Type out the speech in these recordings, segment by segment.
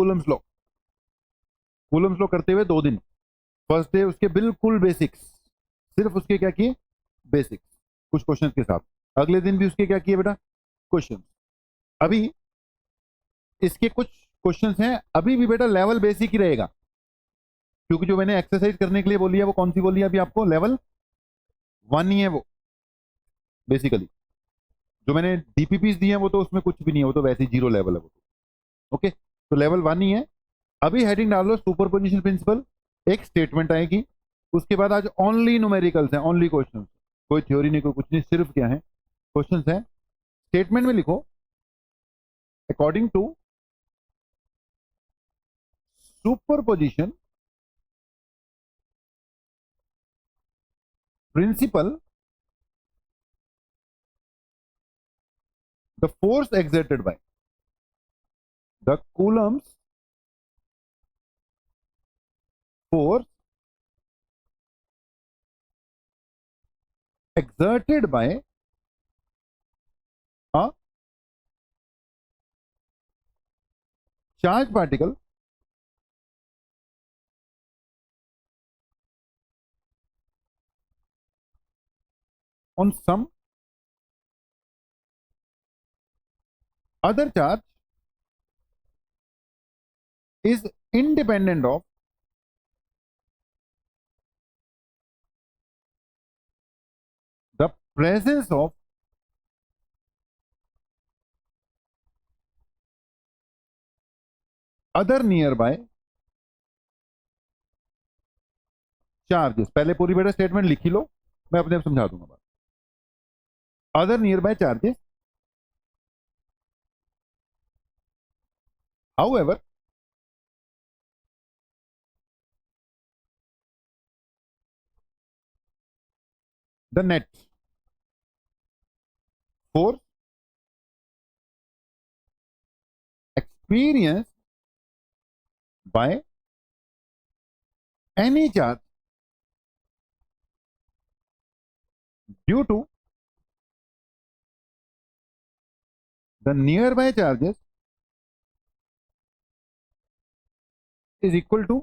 Coulomb's law. Coulomb's law करते हुए 2 दिन, फर्स्ट डे उसके बिल्कुल बेसिक्स, सिर्फ उसके क्या किए, बेसिक्स, कुछ क्वेश्चंस के साथ। अगले दिन भी उसके क्या किए बेटा, क्वेश्चन। अभी इसके कुछ क्वेश्चंस हैं, अभी भी बेटा लेवल बेसिक ही रहेगा, क्योंकि जो मैंने एक्सरसाइज करने के लिए बोली है वो कौन सी बोली है अभी आपको, लेवल 1 ही है वो। बेसिकली जो मैंने डीपीपीस दिए हैं वो तो उसमें कुछ भी नहीं है, वो तो वैसे ही 0 लेवल है वो। ओके, तो लेवल 1 ही है। अभी हेडिंग डाल लो सुपरपोजिशन प्रिंसिपल, एक स्टेटमेंट आएगी, उसके बाद आज ओनली न्यूमेरिकल्स हैं, ओनली क्वेश्चन, कोई थ्योरी नहीं, कोई कुछ नहीं, सिर्फ क्या है, क्वेश्चन है। स्टेटमेंट में लिखो according to superposition principle the force exerted by the coulomb's force exerted by a charged particle on some other charge is independent of the presence of other nearby charges। पहले पूरी बेटा statement लिखी लो, मैं अपने आप समझा दूंगा बात। Other near by charges, however the net force experienced by any charge due to the nearby charges is equal to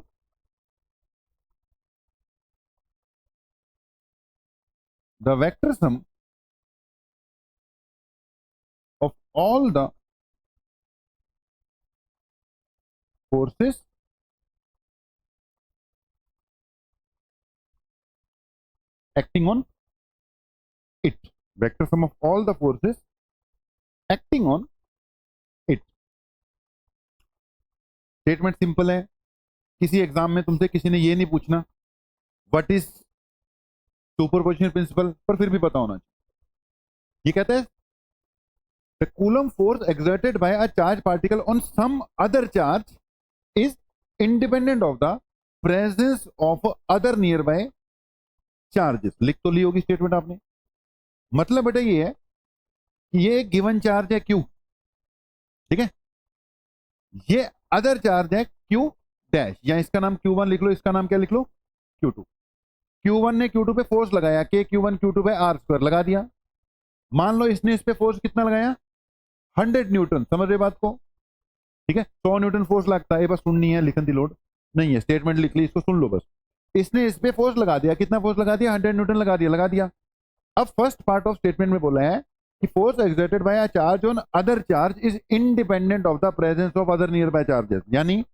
the vector sum of all the forces acting on it। vector sum of all the forces acting on it। Statement simple है, किसी exam में तुमसे किसी ने ये नहीं पूछना what is superposition principle, पर फिर भी पता होना चाहिए। ये कहता है the coulomb force exerted by a charged particle on some other charge is independent of the presence of other nearby charges। लिख तो ली होगी स्टेटमेंट आपने। मतलब बेटा ये है कि ये गिवन चार्ज है Q, ठीक है, ये अदर चार्ज है Q डैश, या इसका नाम Q1 लिख लो, इसका नाम क्या लिख लो, Q2। Q1 ने Q2 पे फोर्स लगाया, K Q1 Q2 पे R स्क्वायर लगा दिया। मान लो इसने इस पे फोर्स कितना लगाया, 100 न्यूटन, समझ रहे बात को, ठीक है, 100 न्यूटन फोर्स लगता है, बस सुननी है, लिखन दी लोड नहीं है, स्टेटमेंट लिख ली, इसको सुन लो बस। इसने इस पे फोर्स लगा दिया, कितना फोर्स लगा दिया, 100 न्यूटन लगा दिया। अब फर्स्ट पार्ट ऑफ स्टेटमेंट में बोला है कि force exerted by a charge on other charge is independent of the presence of other near by charges. यानी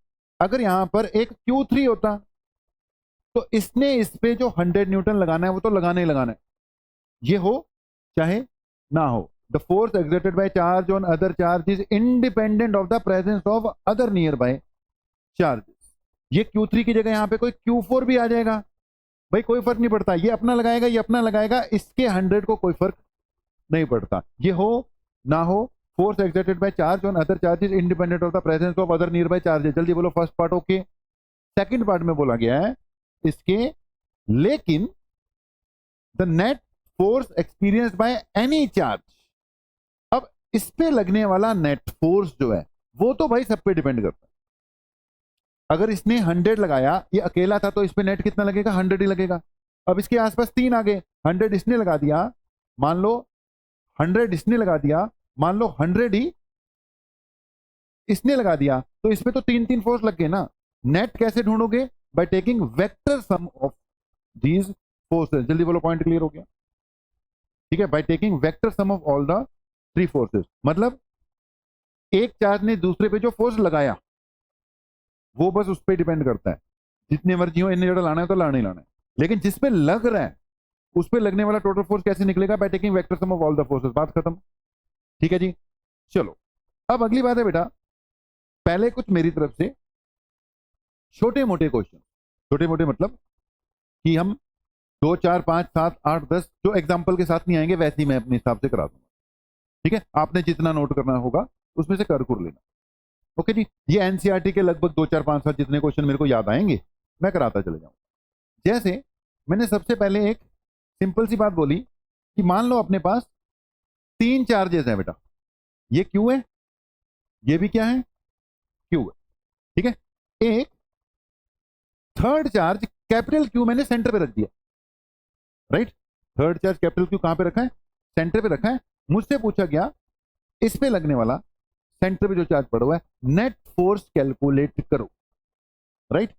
अगर यहां पर एक Q3 होता तो इसने इस पे जो 100 न्यूटन लगाना है वो तो लगाना ही लगाना है, ये हो चाहे ना हो। The force exerted by charge on other charge is independent of the presence of other near by charges. ये Q3 की जगह यहां पे कोई Q4 भी आ जाएगा, भाई कोई फर्क नहीं पड़ता, ये अपना लगाएगा, ये अपना लगाएगा, इसके 100 को कोई फर्क नहीं पड़ता, ये हो ना हो। Force exerted by charge on other charges independent of the presence of other near by charges. जल्दी बोलो first part okay. Second part में बोला गया है इसके, लेकिन the net force experience by any charge. अब इस पे लगने वाला नेट फोर्स जो है वो तो भाई सब पे डिपेंड करता है। अगर इसने 100 लगाया, ये अकेला था तो इस पे नेट कितना लगेगा, 100 ही लगेगा। अब इसके आसपास 3 आ गए, 100 इसने लगा दिया, मान लो 100 इसने लगा दिया, मान लो 100 ही इसने लगा दिया तो इसमें तो तीन तीन फोर्स लग गए ना। नेट कैसे ढूंढोगे? By taking vector sum of these forces. जल्दी बोलो, पॉइंट क्लियर हो गया? ठीक है, by taking vector sum of all the three forces. मतलब एक चार्ज ने दूसरे पे जो फोर्स लगाया वो बस उस पर डिपेंड करता है, जितनी मर्जी हो इतने जड़ा लाना है तो लाना ही लाना है, लेकिन जिस पे लग रहा है उस पे लगने वाला टोटल फोर्स कैसे निकलेगा? Bye taking vector sum of all the forces. बात खत्म। ठीक है जी, चलो अब अगली बात है बेटा, पहले कुछ मेरी तरफ से छोटे मोटे क्वेश्चन, छोटे मोटे मतलब कि हम 2 4 5 7 8 10 जो एग्जाम्पल के साथ नहीं आएंगे वैसे ही मैं अपने हिसाब से करा दूंगा। ठीक है, आपने जितना नोट करना होगा उसमें से कर लेना। ओके जी, ये एनसीईआरटी के लगभग 2 4 5 7 जितने क्वेश्चन मेरे को याद आएंगे मैं कराता चले जाऊंगा। जैसे मैंने सबसे पहले एक सिंपल सी बात बोली कि मान लो अपने पास तीन चार्जेस हैं बेटा, ये क्यू है, ये भी क्या है? क्यू है। ठीक है, एक थर्ड चार्ज कैपिटल क्यू मैंने सेंटर पे रख दिया, right? Third charge capital Q कहां पे रखा है? सेंटर पे रखा है। मुझसे पूछा गया इस पे लगने वाला सेंटर पे जो चार्ज पड़ा हुआ है नेट फोर्स कैलकुलेट करो, राइट?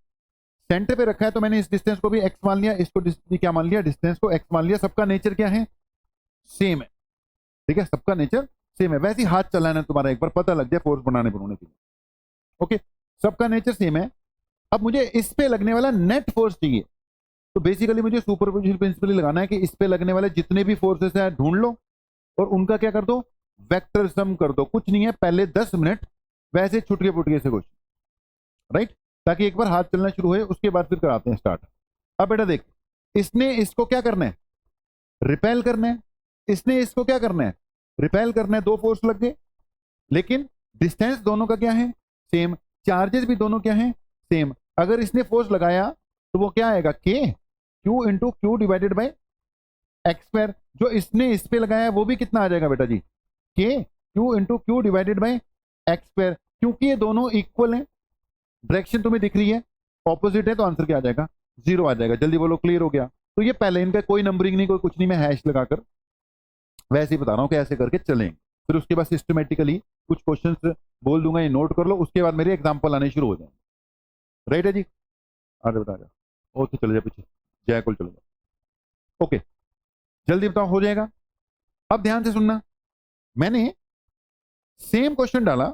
सेंटर पे रखा है तो मैंने इस डिस्टेंस को भी एक्स मान लिया, इसको क्या मान लिया? डिस्टेंस को एक्स मान लिया। सबका नेचर क्या है? सेम है। ठीक है, सबका नेचर सेम है। वैसे ही हाथ चलाना है तुम्हारा, एक बार पता लग जाए फोर्स बनाने के लिए। ओके, सबका नेचर सेम है। अब मुझे इस पे लगने वाला नेट फोर्स चाहिए, तो बेसिकली मुझे सुपरपोजिशन प्रिंसिपल लगाना है कि इस पे लगने वाले जितने भी फोर्सेस हैं ढूंढ लो और उनका क्या कर दो? वेक्टर सम कर दो। कुछ नहीं है, पहले 10 मिनट वैसे छुटके पुटके से क्वेश्चन, राइट? ताकि एक बार हाथ चलना शुरू हो, उसके बाद फिर कराते हैं स्टार्ट। अब बेटा देख, इसने इसको क्या करना है? रिपेल करना है। इसने इसको क्या करना है? रिपेल करना है। दो फोर्स लग गए, लेकिन डिस्टेंस दोनों का क्या है? सेम। चार्जेस भी दोनों क्या है? सेम। अगर इसने फोर्स लगाया तो वो क्या आएगा? के q into Q divided by x square. जो इसने इस पे लगाया वो भी कितना आ जाएगा बेटा जी? के q into Q divided by x square. क्योंकि ये दोनों इक्वल हैं, डायरेक्शन तुम्हें दिख रही है, ऑपोजिट है, तो आंसर क्या आ जाएगा? 0 आ जाएगा। जल्दी बोलो, क्लियर हो गया? तो ये पहले इनका कोई नंबरिंग नहीं, कोई कुछ नहीं, मैं हैश लगाकर वैसे ही बता रहा हूं कि ऐसे करके चलेंगे। फिर उसके बाद सिस्टमेटिकली कुछ क्वेश्चंस बोल दूंगा, ये नोट कर लो, उसके बाद मेरे एग्जांपल आने शुरू हो जाएंगे। राइट है जी? अरे बता जाओ, ओ तो चले जाओ पीछे, जय कुल चले जाओ। ओके, जल्दी बताओ, हो जाएगा? अब ध्यान से सुनना, मैंने सेम क्वेश्चन डाला,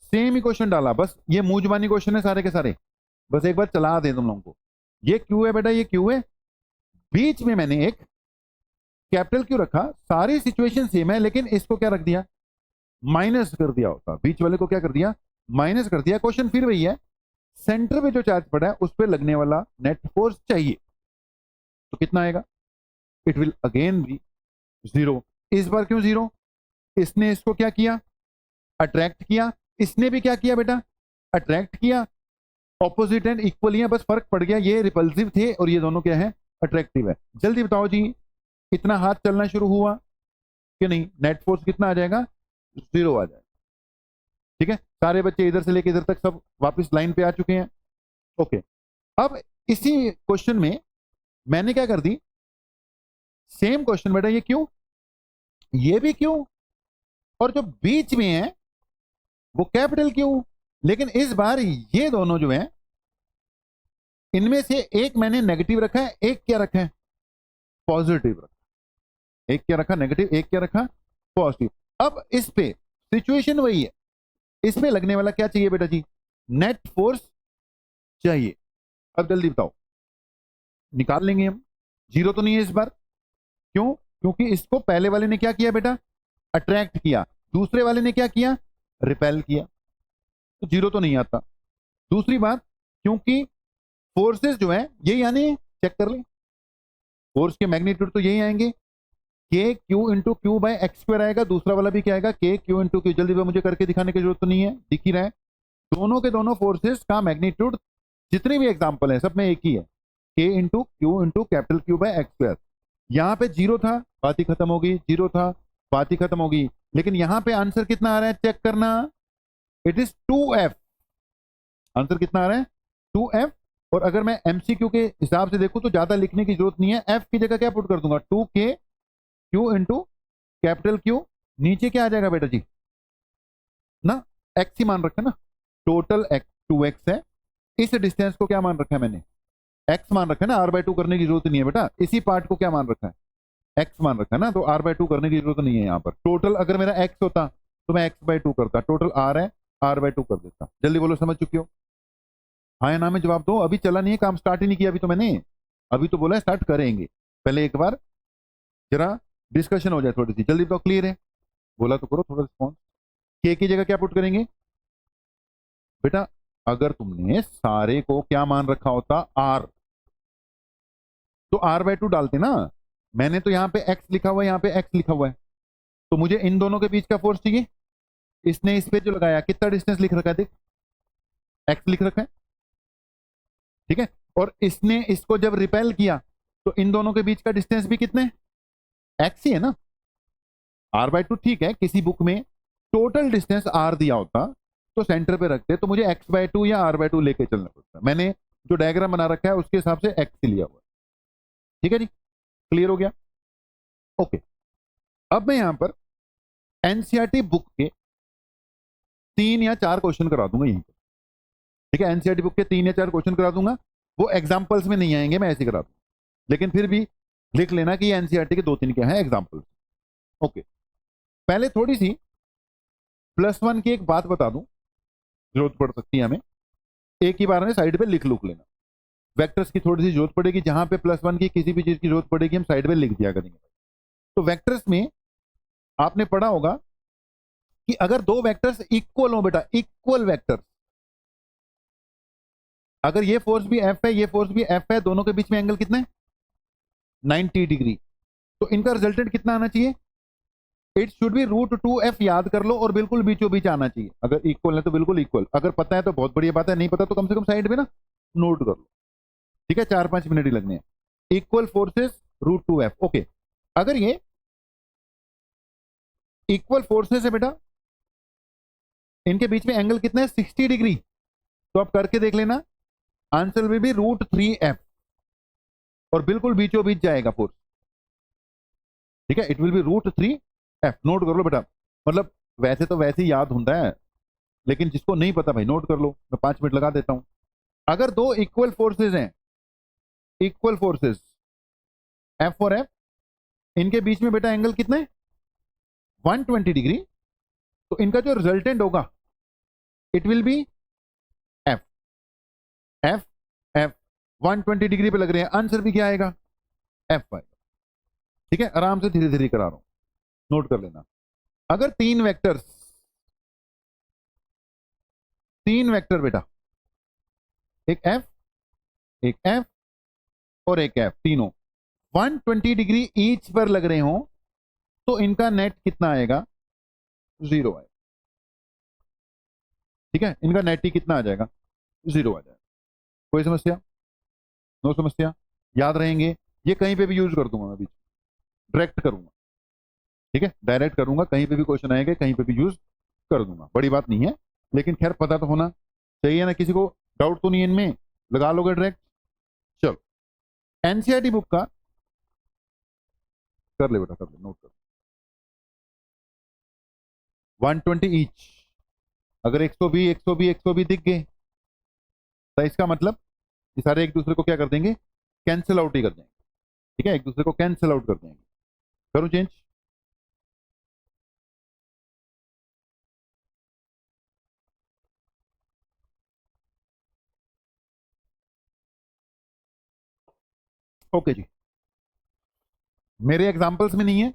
सेम ही क्वेश्चन डाला, बस ये मुंह जुबानी क्वेश्चन है सारे के सारे, बस एक बार चला दे तुम लोगों को। ये क्यू है बेटा, ये क्यू है, बीच में मैंने एक कैपिटल क्यू रखा। सारी सिचुएशन सेम है, लेकिन इसको क्या रख दिया? माइनस कर दिया होता। बीच वाले को क्या कर दिया? माइनस कर दिया। क्वेश्चन फिर वही है, सेंटर पे जो चार्ज पड़ा है उस पर लगने वाला नेट फोर्स चाहिए, तो कितना आएगा? It will again be 0। इस बार क्यों 0? इसने इसको क्या किया? अट्रैक्ट किया। इसने भी क्या किया बेटा? अट्रैक्ट किया। ऑपोजिट एंड इक्वल ही है, बस फर्क पड़ गया, ये रिपल्सिव थे और ये दोनों क्या है? अट्रैक्टिव है। जल्दी बताओ जी, इतना हाथ चलना शुरू हुआ कि नहीं? नेट फोर्स कितना आ जाएगा? 0 आ जाएगा। ठीक है, सारे बच्चे इधर से लेकर इधर तक सब वापस लाइन पे आ चुके हैं। ओके, अब इसी क्वेश्चन में मैंने क्या कर दी? सेम क्वेश्चन बेटा, ये क्यों, ये भी क्यों, और जो बीच में है वो कैपिटल क्यों, लेकिन इस बार ये दोनों जो हैं इनमें से एक मैंने नेगेटिव रखा है, एक क्या रखा है? पॉजिटिव रखा। एक क्या रखा? नेगेटिव। एक क्या रखा? पॉजिटिव। अब इस पे सिचुएशन वही है, इसमें लगने वाला क्या चाहिए बेटा जी? नेट फोर्स चाहिए। अब जल्दी बताओ, निकाल लेंगे हम। 0 तो नहीं है इस बार, क्यों? क्योंकि इसको पहले वाले ने क्या किया बेटा? अट्रैक्ट किया। दूसरे वाले ने क्या किया? रिपेल किया, तो 0 तो नहीं आता। दूसरी बात, क्योंकि फोर्सेस जो है यही आने, चेक कर ले, फोर्स के मैग्नीट्यूड तो यही आएंगे, k q into q by x square आएगा। दूसरा वाला भी क्या आएगा? के क्यू इंटू क्यू। जल्दी मुझे करके दिखाने की जरूरत तो नहीं है, दिख ही रहा है। दोनों के दोनों फोर्सेस का मैग्नीट्यूड जितने भी एग्जांपल है सब में एक ही है, k into q into capital q by x square. यहाँ पे 0 था, बात ही खत्म होगी। 0 था, बात ही खत्म होगी। लेकिन यहाँ पे आंसर कितना आ रहा है? चेक करना, इट इज 2f। आंसर कितना आ रहा है? 2f। और अगर मैं एमसीक्यू के हिसाब से देखूं तो ज्यादा लिखने की जरूरत नहीं है, f की जगह क्या पुट कर दूंगा? 2k Q into capital Q. नीचे क्या आ जाएगा बेटा जी? ना एक्स ही मान रखा है ना, टोटल एक्स 2x है, इस डिस्टेंस को क्या मान रखा है मैंने, एक्स मान रखा है ना, r/2 करने की जरूरत नहीं है बेटा, इसी पार्ट को क्या मान रखा है, एक्स मान रखा है ना, तो r/2 करने की जरूरत नहीं है यहाँ पर। टोटल अगर मेरा एक्स होता तो मैं x/2 करता, टोटल r है, r/2 कर देता। जल्दी बोलो, समझ चुके हो? हाँ या ना में जवाब दो, अभी चला नहीं है काम, स्टार्ट ही नहीं किया अभी तो मैंने, अभी तो बोला स्टार्ट करेंगे, पहले एक बार जरा डिस्कशन हो जाए थोड़ी सी। जल्दी बताओ, क्लियर है? बोला तो करो थोड़ा रिस्पॉन्स। के की जगह क्या पुट करेंगे बेटा? अगर तुमने सारे को क्या मान रखा होता, आर, तो r/2 डालते ना। मैंने तो यहाँ पे x लिखा हुआ है, यहाँ पे x लिखा हुआ है, तो मुझे इन दोनों के बीच का फोर्स चाहिए। इसने इस पे जो लगाया कितना डिस्टेंस लिख रखा है, देख x लिख रखा है, ठीक है, और इसने इसको जब रिपेल किया तो इन दोनों के बीच का डिस्टेंस भी कितने, x ही है ना। r/2 ठीक है, किसी बुक में टोटल डिस्टेंस r दिया होता तो सेंटर पे रखते, तो मुझे x/2 या r/2 लेके चलना पड़ता। मैंने जो डायग्राम बना रखा है उसके हिसाब से x ही लिया हुआ है, ठीक है जी, क्लियर हो गया? ओके, अब मैं यहां पर एनसीईआरटी बुक के 3 या 4 क्वेश्चन करा दूंगा यहीं पर, ठीक है, एनसीईआरटी बुक के 3 या 4 क्वेश्चन करा दूंगा, वो एग्जांपल्स में नहीं आएंगे, मैं ऐसे करा दूंगा, लेकिन फिर भी लिख लेना कि एनसीईआरटी के 2-3 क्या है एग्जाम्पल। ओके, पहले थोड़ी सी +1 की एक बात बता दूं, जरूरत पड़ सकती है हमें, एक ही बार में साइड पे लिख लेना। वेक्टर्स की थोड़ी सी जरूरत पड़ेगी, जहां पे +1 की किसी भी चीज की जरूरत पड़ेगी हम साइड पे लिख दिया करेंगे। तो वेक्टर्स में आपने पढ़ा होगा कि अगर दो वेक्टर्स इक्वल हो बेटा, इक्वल वेक्टर्स, अगर ये फोर्स भी F है, ये फोर्स भी F है, दोनों के बीच में एंगल कितना है, 90 डिग्री, तो इनका रिजल्टेंट कितना आना चाहिए, इट शुड बी √2f, याद कर लो, और बिल्कुल बीचों बीच आना चाहिए। अगर इक्वल है तो बिल्कुल इक्वल, अगर पता है तो बहुत बढ़िया बात है, नहीं पता तो कम से कम साइड में ना नोट कर लो, ठीक है, 4-5 मिनट ही लगने हैं। Equal forces √2f, okay. अगर ये इक्वल फोर्सेस है बेटा, इनके बीच में एंगल कितना है, 60 डिग्री, तो आप करके देख लेना, आंसर विल बी √3f, और बिल्कुल बीचों बीच जाएगा फोर्स, ठीक है, it will be √3f, note कर लो बेटा। मतलब वैसे तो वैसे ही याद होता है, लेकिन जिसको नहीं पता भाई नोट कर लो, मैं 5 मिनट लगा देता हूं। अगर दो इक्वल फोर्सेस हैं, इक्वल फोर्सेस F और F, इनके बीच में बेटा एंगल कितना है, 120 डिग्री, तो इनका जो रिजल्टेंट होगा it will be F, F, F, 120 degree पे लग रहे हैं, आंसर भी क्या आएगा, F आएगा, ठीक है, आराम से धीरे धीरे करा रहा हूं, नोट कर लेना। अगर तीन वेक्टर बेटा, एक F, एक F और एक F, तीनों 120 डिग्री ईच पर लग रहे हो, तो इनका नेट कितना आएगा, 0 आएगा, ठीक है, इनका नेट ही कितना आ जाएगा, 0 आ जाएगा। कोई समस्या? नो समस्या, याद रहेंगे, ये कहीं पे भी यूज कर दूंगा, अभी डायरेक्ट करूंगा, ठीक है, डायरेक्ट करूंगा, कहीं पे भी क्वेश्चन आएंगे कहीं पे भी यूज कर दूंगा, बड़ी बात नहीं है, लेकिन खैर पता तो होना चाहिए ना, किसी को डाउट तो नहीं है इनमें, लगा लोगे डायरेक्ट। चलो, एनसीईआरटी बुक का कर ले बेटा, कर ले, नोट कर, 120 ईच, अगर 120 120 120 दिख गए तो इसका मतलब ये सारे एक दूसरे को क्या कर देंगे, कैंसिल आउट ही कर देंगे, ठीक है, एक दूसरे को कैंसिल आउट कर देंगे। करूं चेंज? ओके जी, मेरे एग्जांपल्स में नहीं है,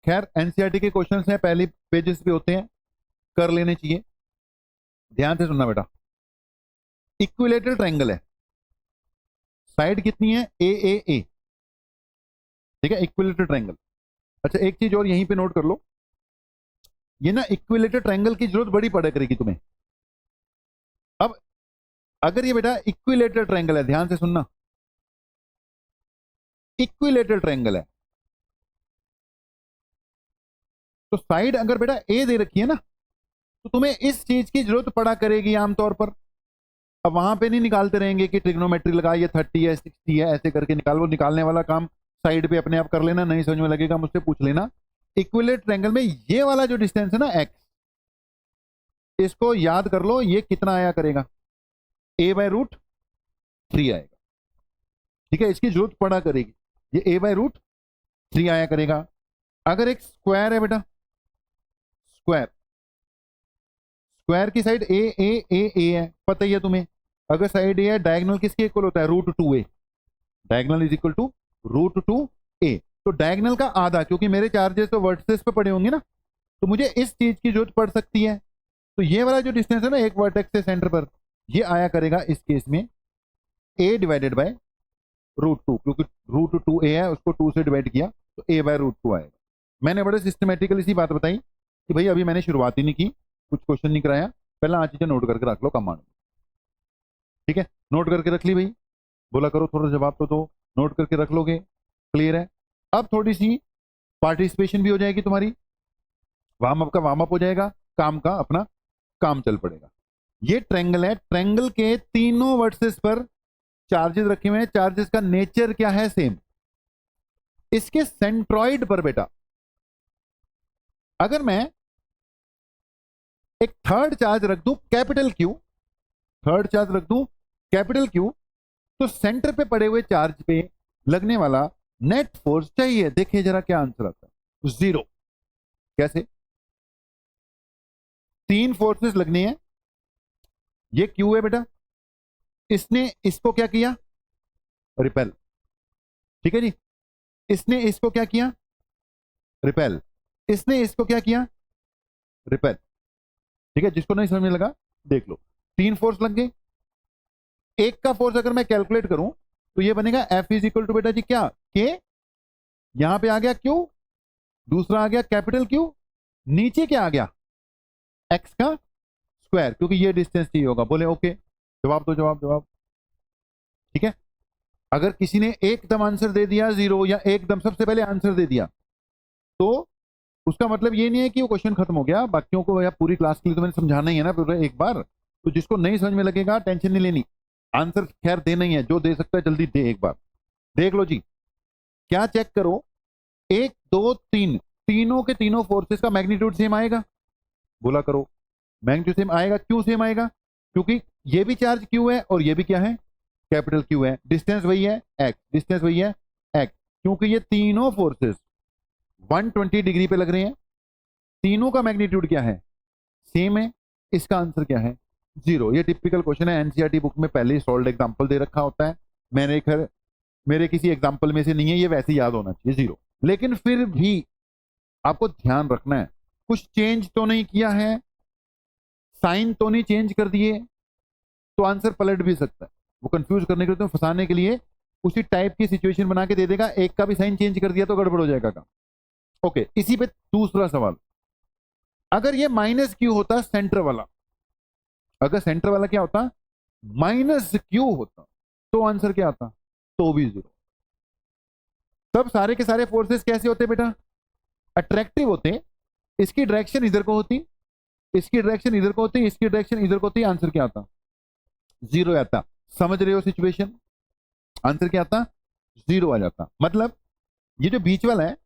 खैर एनसीईआरटी के क्वेश्चंस हैं, पहले पेजेस पे होते हैं, कर लेने चाहिए। ध्यान से सुनना बेटा, इक्विलेटरल ट्रायंगल है, साइड कितनी है, ए ए ए, ठीक है, इक्विलेटरल ट्रायंगल। अच्छा एक चीज और यहीं पे नोट कर लो, ये ना इक्विलेटरल ट्रायंगल की जरूरत बड़ी पड़ा करेगी तुम्हें। अब अगर ये बेटा इक्विलेटरल ट्रायंगल है, ध्यान से सुनना, इक्विलेटरल ट्रायंगल है, तो साइड अगर बेटा ए दे रखी है ना, तो तुम्हें इस चीज की जरूरत पड़ा करेगी आमतौर पर। अब वहां पे नहीं निकालते रहेंगे कि ट्रिग्नोमेट्री लगा, ये 30 है 60 है, ऐसे करके निकाल, वो निकालने वाला काम साइड पे अपने आप कर लेना, नहीं समझ में लगेगा मुझसे पूछ लेना। इक्विलेटरल ट्रायंगल में ये वाला जो डिस्टेंस है ना x, इसको याद कर लो, ये कितना आया करेगा, a/√3 आएगा। ठीक है, इसकी जरूरत पड़ा करेगी, ये a/√3 आया करेगा। अगर एक स्क्वायर है बेटा, स्क्वायर, स्क्वायर की साइड ए है, पता ही है तुम्हें। अगर साइड ए है, डायगोनल किसके इक्वल होता है, √2a। Diagonal is equal to √2a। तो डायगोनल का आधा, क्योंकि मेरे चार्जेस तो वर्टिसेस पे पड़े होंगे ना, तो मुझे इस चीज की जरूरत पड़ सकती है। तो ये वाला जो डिस्टेंस है ना एक वर्टेक्स से सेंटर पर, ये आया करेगा इस केस में a/√2, क्योंकि √2a है, उसको 2 से डिवाइड किया तो a/√2 आएगा। मैंने बड़े सिस्टमेटिकली सी बात बताई कि भाई अभी मैंने शुरुआत ही नहीं की, कुछ क्वेश्चन नहीं कराया, पहले आज चीजें नोट करके रख लो कमांड। ठीक है, नोट करके रख ली भाई, बोला करो थोड़ा जवाब तो दो, नोट करके रख लोगे, क्लियर है। अब थोड़ी सी पार्टिसिपेशन भी हो जाएगी तुम्हारी, वार्म अप का वार्म अप हो जाएगा, काम का अपना काम चल पड़ेगा। ये ट्रायंगल है, ट्रायंगल के तीनों वर्सेस पर चार्जेस रखे हुए हैं। चार्जेस का नेचर क्या है, सेम। इसके सेंट्रॉइड पर बेटा अगर मैं एक थर्ड चार्ज रख दूं कैपिटल क्यू, थर्ड चार्ज रख दूं कैपिटल क्यू, तो सेंटर पे पड़े हुए चार्ज पे लगने वाला नेट फोर्स चाहिए। देखिए जरा क्या आंसर आता है, 0। कैसे, 3 फोर्सेस लगने हैं, ये क्यू है बेटा, इसने इसको क्या किया, रिपेल। ठीक है जी, इसने इसको क्या किया, रिपेल। इसने इसको क्या किया, रिपेल। ठीक है, जिसको नहीं समझ में लगा देख लो, 3 फोर्स लग गए। एक का फोर्स अगर मैं कैलकुलेट करूं तो ये बनेगा F इज इक्वल टू बेटा जी क्या, के, यहां पे आ गया Q, दूसरा आ गया कैपिटल Q, नीचे क्या आ गया, x का स्क्वायर, क्योंकि ये डिस्टेंस चाहिए होगा। बोले ओके, जवाब दो, जवाब जवाब। ठीक है, अगर किसी ने एकदम आंसर दे दिया 0, या एकदम सबसे पहले आंसर दे दिया, तो उसका मतलब ये नहीं है कि वो क्वेश्चन खत्म हो गया। बाकियों को या पूरी क्लास के लिए तो मैंने समझाना ही है ना पूरा एक बार, तो जिसको नहीं समझ में लगेगा टेंशन नहीं लेनी, आंसर खैर देना ही है, जो दे सकता है जल्दी दे। एक बार देख लो जी, क्या चेक करो, 1 2 3, तीनों के तीनों फोर्सेस का मैग्नीट्यूड सेम आएगा। बोला करो, मैग्नीट्यूड सेम आएगा। क्यों सेम आएगा, क्योंकि ये भी चार्ज क्यू है और ये भी क्या है, कैपिटल क्यू है। डिस्टेंस वही है एक्स, डिस्टेंस वही है एक्स, क्योंकि ये तीनों फोर्सेस 120 डिग्री पे लग रहे हैं, तीनों का मैग्नीट्यूड क्या है, सेम है। इसका आंसर क्या है, 0। ये टिपिकल क्वेश्चन है, एनसीईआरटी बुक में पहले ही सॉल्व एग्जांपल दे रखा होता है, मेरे किसी एग्जांपल में से नहीं है, ये वैसे याद होना चाहिए 0। लेकिन फिर भी आपको ध्यान रखना है, कुछ चेंज तो नहीं किया है, साइन तो नहीं चेंज कर दिए, तो आंसर पलट भी सकता है। वो कंफ्यूज करने के लिए, तो फंसाने के लिए उसी टाइप की सिचुएशन बना के दे देगा, एक का भी साइन चेंज कर दिया तो गड़बड़ हो जाएगा काम। ओके, इसी पे दूसरा सवाल, अगर ये माइनस क्यू होता सेंटर वाला, अगर सेंटर वाला क्या होता, माइनस क्यू होता, तो आंसर क्या आता, तो भी 0। तब सारे के सारे फोर्सेस कैसे होते बेटा, अट्रैक्टिव होते। इसकी डायरेक्शन इधर को होती, इसकी डायरेक्शन इधर को होती, इसकी डायरेक्शन इधर को होती, आंसर क्या आता, 0 आता। समझ रहे हो सिचुएशन, आंसर क्या आता, 0 आ जाता। मतलब ये जो बीच वाला है,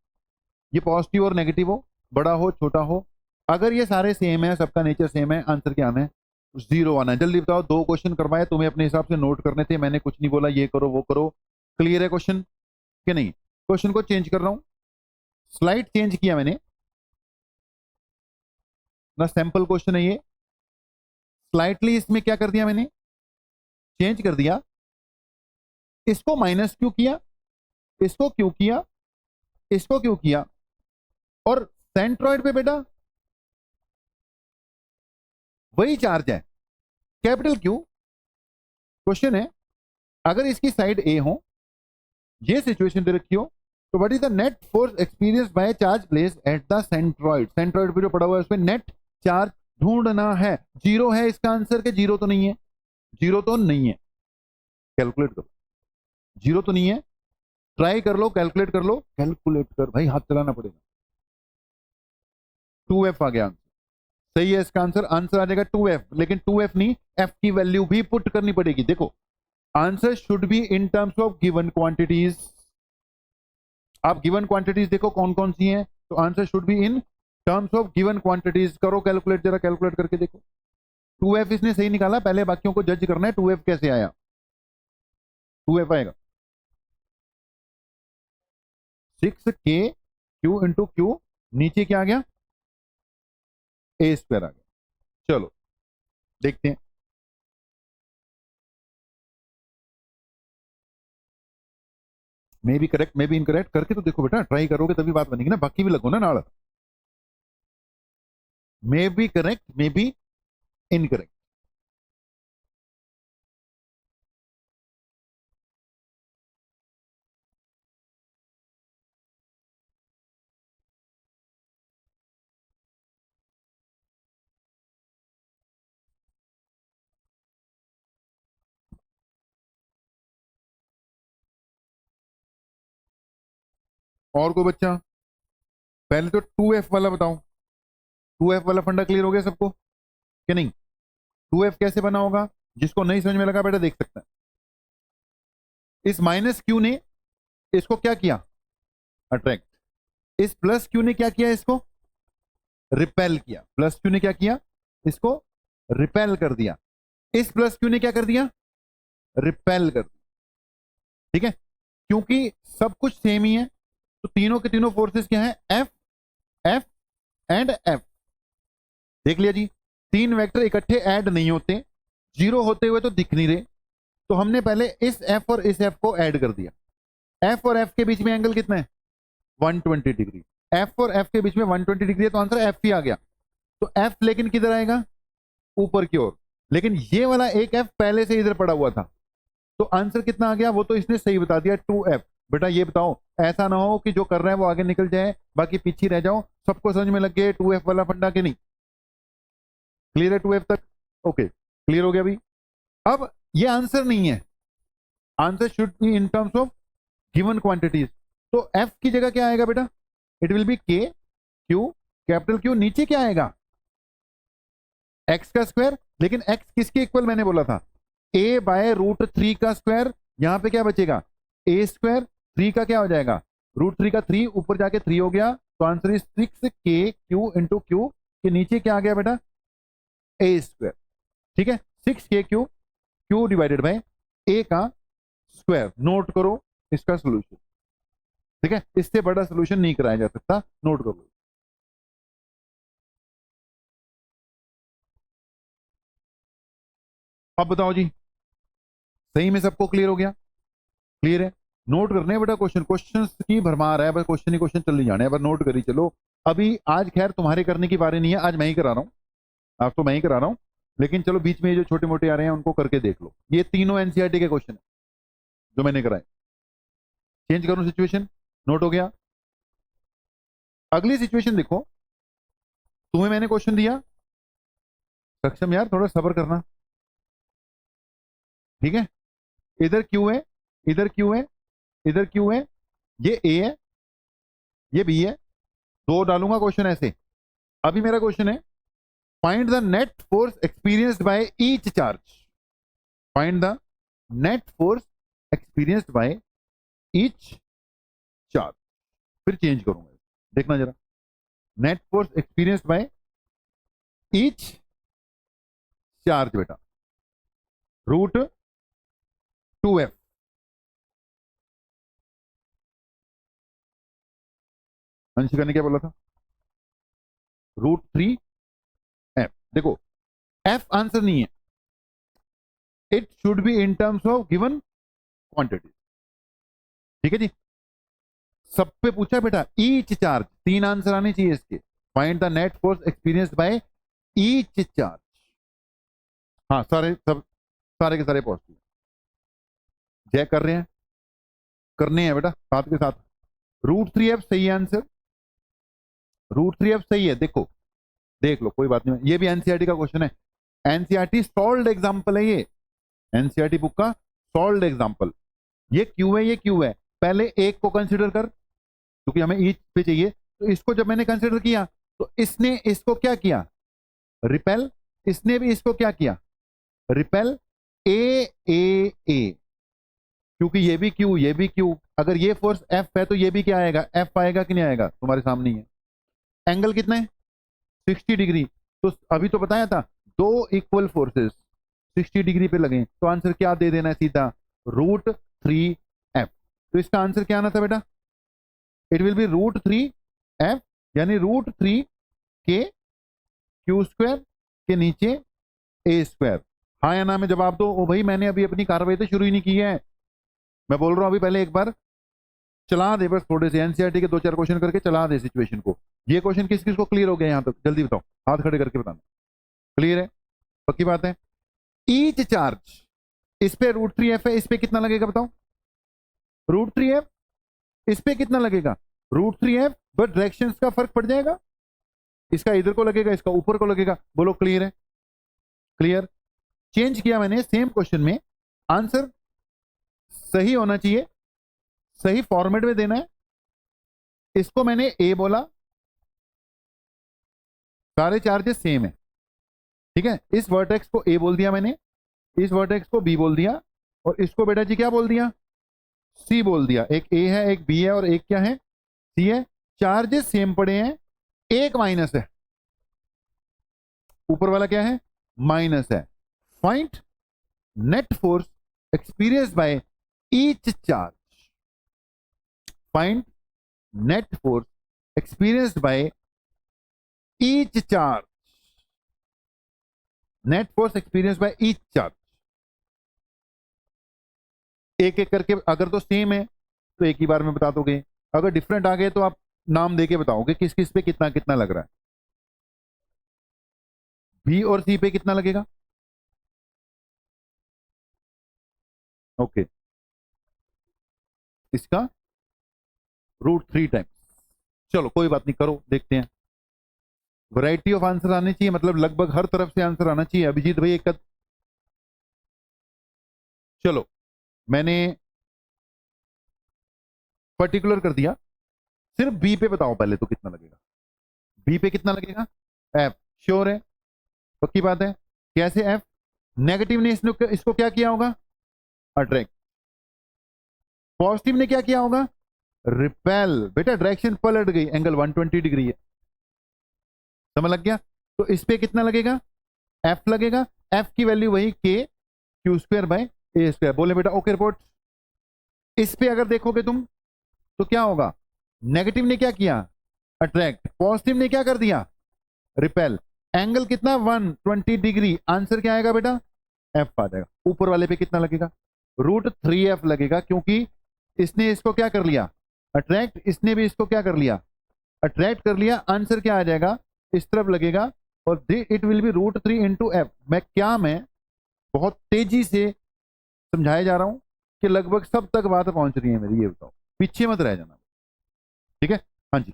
ये पॉजिटिव और नेगेटिव हो, बड़ा हो छोटा हो, अगर ये सारे सेम है, सबका नेचर सेम है, आंसर क्या आना है, 0 आना है। जल्दी बताओ, 2 क्वेश्चन करवाए, तुम्हें अपने हिसाब से नोट करने थे, मैंने कुछ नहीं बोला ये करो वो करो। क्लियर है क्वेश्चन कि नहीं, क्वेश्चन को चेंज कर रहा हूं, स्लाइड चेंज किया मैंने ना, सैंपल क्वेश्चन है ये, स्लाइटली इसमें क्या कर दिया मैंने, चेंज कर दिया, इसको माइनस क्यों किया, इसको क्यों किया, इसको क्यों किया, और सेंट्रॉइड पे बेटा वही चार्ज है, कैपिटल क्यू। क्वेश्चन है, अगर इसकी साइड ए हो, ये सिचुएशन दे रखी हो, तो what is the net force experience by charge place at the centroid, centroid पे जो पड़ा हुआ है उसमें नेट चार्ज ढूंढना है। 0 है इसका आंसर के, 0 तो नहीं है, 0 तो नहीं है, कैलकुलेट करो, 0 तो नहीं है, ट्राई कर लो, कैलकुलेट कर लो, कैलकुलेट कर भाई, हाथ चलाना पड़ेगा। 2F आ गया आंसर, सही है इसका आंसर, आंसर आ जाएगा 2F, लेकिन 2F नहीं, F की वैल्यू भी पुट करनी पड़ेगी। देखो, answer should be in terms of given quantities. आप गिवन क्वांटिटीज देखो कौन कौन सी हैं, तो answer should be in terms of given quantities. करो कैलकुलेट, जरा कैलकुलेट करके देखो। 2F इसने सही निकाला, पहले बाकियों को जज करना है 2F कैसे आया। 2F आएगा 6K Q × Q, नीचे क्या आ गया, A² आ गया। चलो देखते हैं। May be correct maybe incorrect, करके तो देखो बेटा, ट्राई करोगे तभी बात बनेगी ना, बाकी भी लगो ना नाड़। Maybe correct maybe incorrect. और कोई बच्चा, पहले तो 2F वाला बताओ। 2F वाला फंडा क्लियर हो गया सबको कि नहीं? 2F कैसे बना होगा, जिसको नहीं समझ में लगा बेटा देख सकता है। इस -Q ने इसको क्या किया, अट्रैक्ट। इस +Q ने क्या किया, इसको रिपेल किया। +Q ने क्या किया, इसको रिपेल कर दिया। इस +Q ने क्या कर दिया, रिपेल कर दिया। ठीक है, क्योंकि सब कुछ सेम ही है, तो तीनों के तीनों फोर्सेस क्या है, F F एंड F। देख लिया जी, तीन वेक्टर इकट्ठे ऐड नहीं होते, जीरो होते हुए तो दिख नहीं रहे, तो हमने पहले इस F और इस F को ऐड कर दिया। F और F के बीच में एंगल कितना है, 120 डिग्री। F और F के बीच में 120 डिग्री है, तो आंसर F ही आ गया। तो F लेकिन किधर आएगा, ऊपर की ओर, लेकिन ये वाला एक F पहले से इधर पड़ा हुआ था, तो आंसर कितना आ गया, वो तो इसने सही बता दिया, 2F। बेटा ये बताओ, ऐसा ना हो कि जो कर रहे हैं वो आगे निकल जाए, बाकी पीछे रह जाओ। सबको समझ में लग गया 2F वाला फंडा कि नहीं? क्लियर है 2F तक? ओके, क्लियर हो गया भाई। अब ये आंसर नहीं है, answer should be in terms of given quantities. तो F की जगह क्या आएगा बेटा, it will be K Q, capital Q, नीचे क्या आएगा, X का स्क्वायर। लेकिन X किसके इक्वल मैंने बोला था, A/√3 का स्क्वायर। यहां पे क्या बचेगा, A², 3 का क्या हो जाएगा, √3 का 3, ऊपर जाके 3 हो गया, तो answer is 6K Q × Q, के नीचे क्या आ गया बेटा, A²। ठीक है, 6K Q divided by A का स्क्वायर। नोट करो इसका सोल्यूशन। ठीक है, इससे बड़ा सोल्यूशन नहीं कराया जा सकता, नोट करो। अब बताओ जी, सही में सबको क्लियर हो गया? क्लियर है, नोट करने बेटा, क्वेश्चन क्वेश्चन की भरमार है, बस क्वेश्चन ही क्वेश्चन चल जाने हैं, बस नोट करी चलो। अभी आज खैर तुम्हारे करने की बारी नहीं है, आज मैं ही करा रहा हूं, आज तो मैं ही करा रहा हूं, लेकिन चलो बीच में जो छोटे मोटे आ रहे हैं उनको करके देख लो। ये तीनों एनसीईआरटी के क्वेश्चन है जो मैंने कराए। चेंज करूं सिचुएशन, नोट हो गया। अगली सिचुएशन देखो, तुम्हें मैंने क्वेश्चन दिया, सक्षम यार थोड़ा सब्र करना, ठीक है। इधर क्यू है, इधर क्यू है, इधर क्यू है, ये ए है, ये बी है, दो डालूंगा क्वेश्चन ऐसे। अभी मेरा क्वेश्चन है, find the net force experienced by each charge. Find the net force experienced by each charge. फिर चेंज करूंगा, देखना जरा, net force experienced by each charge बेटा, √2F। अंशिका ने क्या बोला था, √3F। देखो F आंसर नहीं है, it should be in terms of given quantity. ठीक है जी, सब पे पूछा बेटा ईच चार्ज, तीन आंसर आने चाहिए इसके। Find the net force experienced by each charge. हाँ सारे सब, सारे के सारे पॉजिटिव जय कर रहे हैं, करने हैं बेटा साथ के साथ। √3F सही आंसर, √3F सही है। देखो देख लो, कोई बात नहीं, ये भी एनसीईआरटी का क्वेश्चन है, एनसीईआरटी सॉल्व्ड एग्जांपल है ये, एनसीईआरटी बुक का सॉल्व्ड एग्जांपल। ये क्यू है, ये क्यू है, पहले एक को कंसिडर कर, क्योंकि हमें ईच पे चाहिए, तो इसको जब मैंने कंसिडर किया तो इसने इसको क्या किया, रिपेल, इसने भी इसको क्या किया, रिपेल। ए ए ए, क्योंकि ये भी क्यू ये भी क्यू, अगर ये फोर्स एफ है तो ये भी क्या आएगा, एफ आएगा कि नहीं आएगा, तुम्हारे सामने ही है। एंगल कितना है, 60 डिग्री। तो अभी तो बताया था दो इक्वल फोर्सेस 60 डिग्री पे लगे तो आंसर क्या दे देना है सीधा, √3f। तो इसका आंसर क्या आना था बेटा, इट विल बी √3f, यानी √3 के क्यू स्क्वायर के नीचे ए स्क्वायर। हाँ या ना में जवाब दो। ओ भाई मैंने अभी अपनी कार्रवाई तो शुरू ही नहीं की है, मैं बोल रहा हूं अभी पहले एक बार चला दे, बस थोड़े से एनसीईआरटी के 2-4 क्वेश्चन करके चला दे सिचुएशन को। ये क्वेश्चन किस किस को क्लियर हो गया यहाँ तक, जल्दी बताओ, हाथ खड़े करके बताना। क्लियर है, पक्की बात है। ईच चार्ज, इस पे √3f है, इस पे कितना लगेगा बताओ, √3f, इस पे कितना लगेगा √3f, बट डायरेक्शंस का फर्क पड़ जाएगा, इसका इधर को लगेगा, इसका ऊपर को लगेगा। बोलो क्लियर है, क्लियर। चेंज किया मैंने सेम क्वेश्चन में, आंसर सही होना चाहिए, सही फॉर्मेट में देना है। इसको मैंने ए बोला, सारे चार्जेस सेम है, ठीक है। इस वर्टेक्स को ए बोल दिया मैंने, इस वर्टेक्स को बी बोल दिया, और इसको बेटा जी क्या बोल दिया, सी बोल दिया। एक ए है, एक बी है, और एक क्या है, सी है। चार्जेस सेम पड़े हैं, एक माइनस है, ऊपर वाला क्या है, माइनस है। Find net force experienced by each charge, find net force experienced by each charge, net force experienced by each charge. एक एक करके, अगर तो सेम है तो एक ही बार में बता दोगे, अगर डिफरेंट आ गए तो आप नाम देके बताओगे किस किस पे कितना कितना लग रहा है। बी और सी पे कितना लगेगा, ओके, इसका √3 टाइम्स। चलो कोई बात नहीं, करो, देखते हैं। वैरायटी ऑफ आंसर आने चाहिए, मतलब लगभग हर तरफ से आंसर आना चाहिए। अभिजीत भाई एक चलो मैंने पर्टिकुलर कर दिया, सिर्फ बी पे बताओ पहले तो कितना लगेगा, बी पे कितना लगेगा, एफ। श्योर है, पक्की बात है। कैसे एफ, नेगेटिव ने इसको क्या किया होगा, अट्रैक्ट। पॉजिटिव ने क्या किया होगा, रिपेल। बेटा डायरेक्शन पलट गई, एंगल 120 डिग्री है, समझ लग गया। तो इस पे कितना लगेगा, एफ लगेगा। एफ की वैल्यू वही के Q square by A square. बोले बेटा ओके रिपोर्ट। इस पे अगर देखोगे तुम तो क्या होगा, नेगेटिव ने क्या किया, अट्रैक्ट, पॉजिटिव ने क्या कर दिया, रिपेल। एंगल कितना 120 डिग्री, आंसर क्या आएगा बेटा, एफ आ जाएगा। ऊपर वाले पे कितना लगेगा, √3f लगेगा, क्योंकि इसने इसको क्या कर लिया, अट्रैक्ट, इसने भी इसको क्या कर लिया, अट्रैक्ट कर लिया। आंसर क्या आ जाएगा, इस तरफ लगेगा, और it will be √3 into F. मैं बहुत तेजी से समझाया जा रहा हूं कि लगभग सब तक बात पहुंच रही है मेरी, ये बताओ, पीछे मत रह जाना, ठीक है। हाँ जी,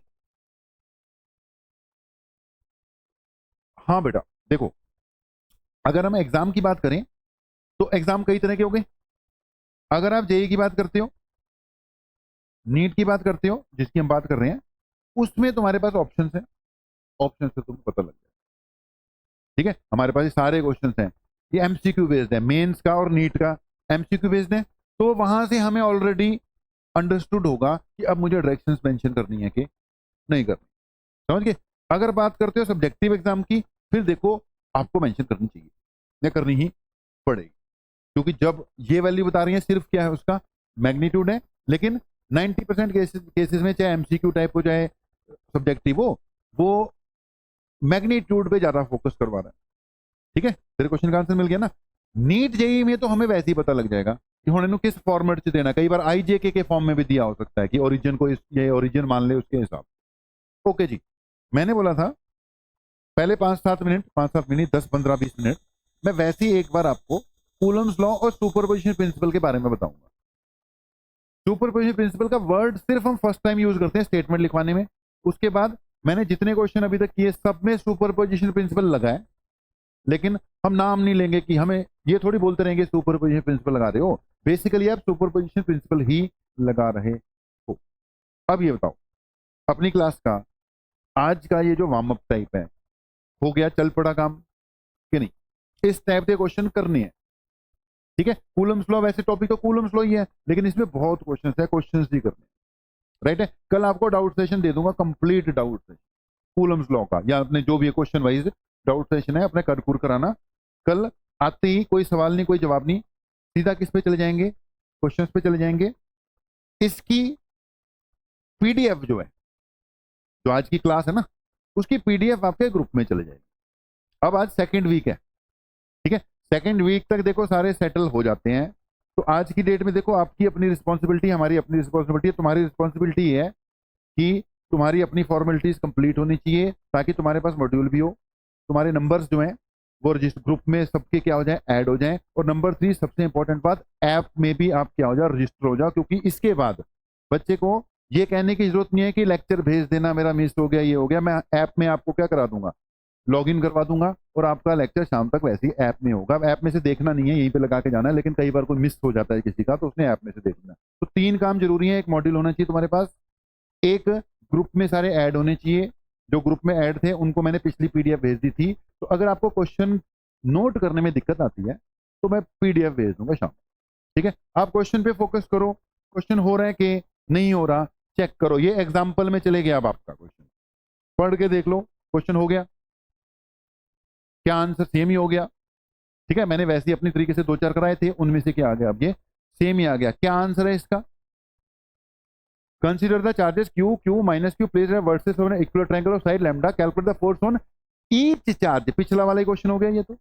हाँ बेटा देखो, अगर हम एग्जाम की बात करें तो एग्जाम कई तरह के हो गए। अगर आप जेई की बात करते हो, नीट की बात करते हो, जिसकी हम बात कर रहे हैं, उसमें तुम्हारे पास ऑप्शंस हैं, ऑप्शन से तुम्हें पता लग जाए, ठीक है। हमारे पास ये सारे क्वेश्चन हैं, ये एमसीक्यू बेस्ड है, मेंस का और नीट का एमसीक्यू बेस्ड है। तो वहां से हमें ऑलरेडी अंडरस्टूड होगा कि अब मुझे डायरेक्शंस मेंशन करनी है कि नहीं करनी, समझ गए। अगर बात करते हो सब्जेक्टिव एग्जाम की, फिर देखो आपको मेंशन करनी चाहिए या करनी ही पड़ेगी, क्योंकि जब ये वैल्यू बता रही है सिर्फ क्या है, उसका मैग्नीट्यूड है। लेकिन 90% केसेस में, चाहे एमसीक्यू टाइप हो चाहे सब्जेक्टिव हो, वो मैग्नीट्यूड पे ज्यादा फोकस करवा रहा है, ठीक है। तेरे क्वेश्चन का आंसर मिल गया ना। नीट जेई में तो हमें वैसे ही पता लग जाएगा कि उन्होंने किस फॉर्मेट से देना। कई बार आईजेके के फॉर्म में भी दिया हो सकता है कि ओरिजिन को ये ओरिजिन मान ले, उसके हिसाब। ओके जी, मैंने बोला था पहले 5-7 मिनट, 5-7 मिनट, 10-15-20 मिनट मैं वैसे ही एक बार आपको कूलम्स लॉ और सुपरपोजिशन प्रिंसिपल के बारे में बताऊंगा। सुपरपोजिशन प्रिंसिपल का वर्ड सिर्फ हम फर्स्ट टाइम यूज करते हैं स्टेटमेंट लिखवाने में। उसके बाद मैंने जितने क्वेश्चन अभी तक किए सब में सुपरपोजिशन प्रिंसिपल लगा है, लेकिन हम नाम नहीं लेंगे कि हमें ये थोड़ी बोलते रहेंगे सुपरपोजिशन प्रिंसिपल लगा रहे हो। बेसिकली आप सुपरपोजिशन प्रिंसिपल ही लगा रहे हो। अब ये बताओ, अपनी क्लास का आज का ये जो वार्म अप टाइप है, हो गया, चल पड़ा काम कि नहीं, इस टाइप के क्वेश्चन करने हैं, ठीक है। कूलम्स लॉ वैसे टॉपिक तो कूलम्स लॉ ही है, लेकिन इसमें बहुत क्वेश्चन है, क्वेश्चन ही करने, राइट है। कल आपको डाउट सेशन दे दूंगा, complete doubt session Coulomb's law का, या अपने जो भी क्वेश्चन वाइज डाउट सेशन है, अपने कर कुर कराना। कल आते ही कोई सवाल नहीं, कोई जवाब नहीं, सीधा किस पे चले जाएंगे, क्वेश्चंस पे चले जाएंगे। इसकी पीडीएफ जो है, जो आज की क्लास है ना, उसकी पीडीएफ आपके ग्रुप में चले जाएगी। अब आज सेकंड वीक है, ठीक है, सेकंड वीक तक देखो सारे सेटल हो जाते हैं। तो आज की डेट में देखो आपकी अपनी रिस्पॉन्सिबिलिटी, हमारी अपनी रिस्पॉन्सिबिलिटी है, तुम्हारी रिस्पॉन्सिबिलिटी है कि तुम्हारी अपनी फॉर्मेलिटीज कंप्लीट होनी चाहिए ताकि तुम्हारे पास मॉड्यूल भी हो, तुम्हारे नंबर्स जो हैं वो रजिस्टर ग्रुप में सबके क्या हो जाए, ऐड हो जाए। और नंबर 3 सबसे इंपॉर्टेंट बात, ऐप में भी आप क्या हो जाओ, रजिस्टर हो जाओ, क्योंकि इसके बाद बच्चे को ये कहने की जरूरत नहीं है कि लेक्चर भेज देना मेरा मिस हो गया, ये हो गया। मैं ऐप में आपको क्या करा दूंगा, लॉगिन करवा दूंगा और आपका लेक्चर शाम तक वैसे ही ऐप में होगा। ऐप में से देखना नहीं है, यहीं पे लगा के जाना है, लेकिन कई बार कोई मिस हो जाता है किसी का, तो उसने ऐप में से देखना है। तो 3 काम जरूरी है, एक मॉड्यूल होना चाहिए तुम्हारे पास, एक ग्रुप में सारे ऐड होने चाहिए, जो ग्रुप में ऐड थे उनको मैंने पिछली पीडीएफ भेज दी थी। तो अगर आपको क्वेश्चन नोट करने में दिक्कत आती है तो मैं पीडीएफ भेज दूंगा शाम, ठीक है। आप क्वेश्चन पे फोकस करो, क्वेश्चन हो रहा है कि नहीं हो रहा चेक करो। ये एग्जाम्पल में चले गया, अब आपका क्वेश्चन पढ़ के देख लो, क्वेश्चन हो गया क्या, आंसर सेम ही हो गया, ठीक है। मैंने वैसे ही अपनी तरीके से 2-4 कराए थे, उनमें से क्या आ गया, अब ये सेम ही आ गया। क्या आंसर है इसका, consider the charges Q Q minus Q place versus on equal triangle of side lambda, calculate the force on each charge. पिछला वाला क्वेश्चन हो गया, ये तो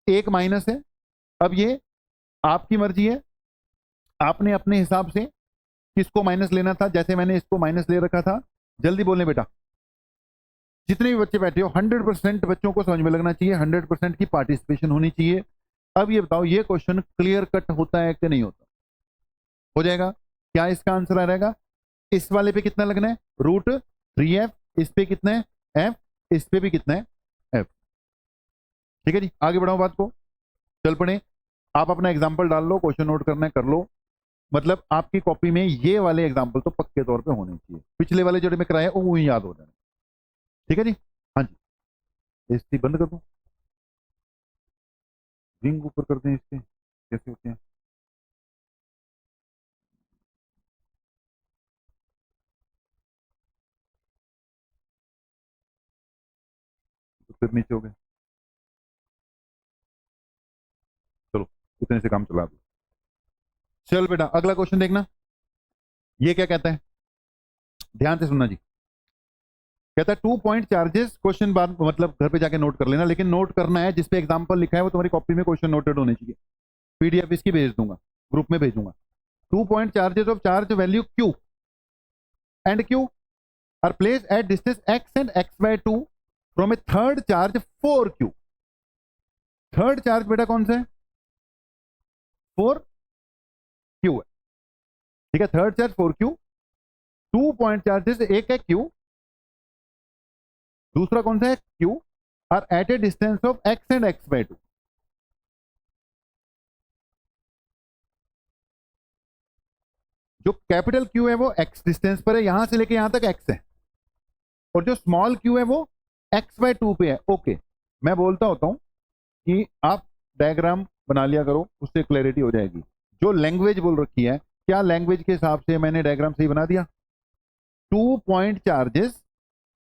एक माइनस है। अब ये आपकी मर्जी है, आपने अपने हिसाब से किसको माइनस लेना था, जैसे मैंने इसको माइनस ले रखा था। जल्दी बोलने बेटा, जितने भी बच्चे बैठे हो 100% बच्चों को समझ में लगना चाहिए, 100% की पार्टिसिपेशन होनी चाहिए। अब ये बताओ, ये क्वेश्चन क्लियर कट होता है कि नहीं होता, हो जाएगा क्या, इसका आंसर आ जाएगा। इस वाले पे कितना लगना है, √3f, इस पे कितना है f, इस पे भी कितना है f, ठीक है जी। आगे बढ़ाओ बात को, चल पड़े। आप अपना एग्जाम्पल डाल लो, क्वेश्चन नोट करना है कर लो। मतलब आपकी कॉपी में ये वाले एग्जाम्पल तो पक्के तौर पे होने चाहिए, पिछले वाले जो मैं कराए वो याद हो जाए, ठीक है जी। हाँ जी, एसटी बंद कर दूं, रिंग ऊपर कर दें, इसके कैसे होते हैं, तो फिर नीचे हो गए। चलो इतने से काम चला दो। चल बेटा अगला क्वेश्चन देखना, ये क्या कहता है, ध्यान से सुनना जी। कहता है 2 पॉइंट चार्जेस, क्वेश्चन बाद मतलब घर पे जाके नोट कर लेना, लेकिन नोट करना है जिस पे एग्जांपल लिखा है वो तुम्हारी कॉपी में क्वेश्चन नोटेड होने चाहिए। पीडीएफ इसकी भेज दूंगा, ग्रुप में भेजूंगा। 2 point charges of charge value Q and Q R place at distance x and x/2 from A third charge 4q। Third charge बेटा कौन सा है, 4q है, ठीक है। Third charge 4q, 2 point charges, एक है q, दूसरा कौन सा है q, are at a distance of x and x/2। जो कैपिटल Q है वो x डिस्टेंस पर है, यहां से लेके यहां तक x है, और जो स्मॉल q है वो x/2 पे है। ओके, मैं बोलता होता हूं कि आप डायग्राम बना लिया करो, उससे क्लैरिटी हो जाएगी। जो लैंग्वेज बोल रखी है, क्या लैंग्वेज के हिसाब से मैंने डायग्राम सही बना दिया। 2 point charges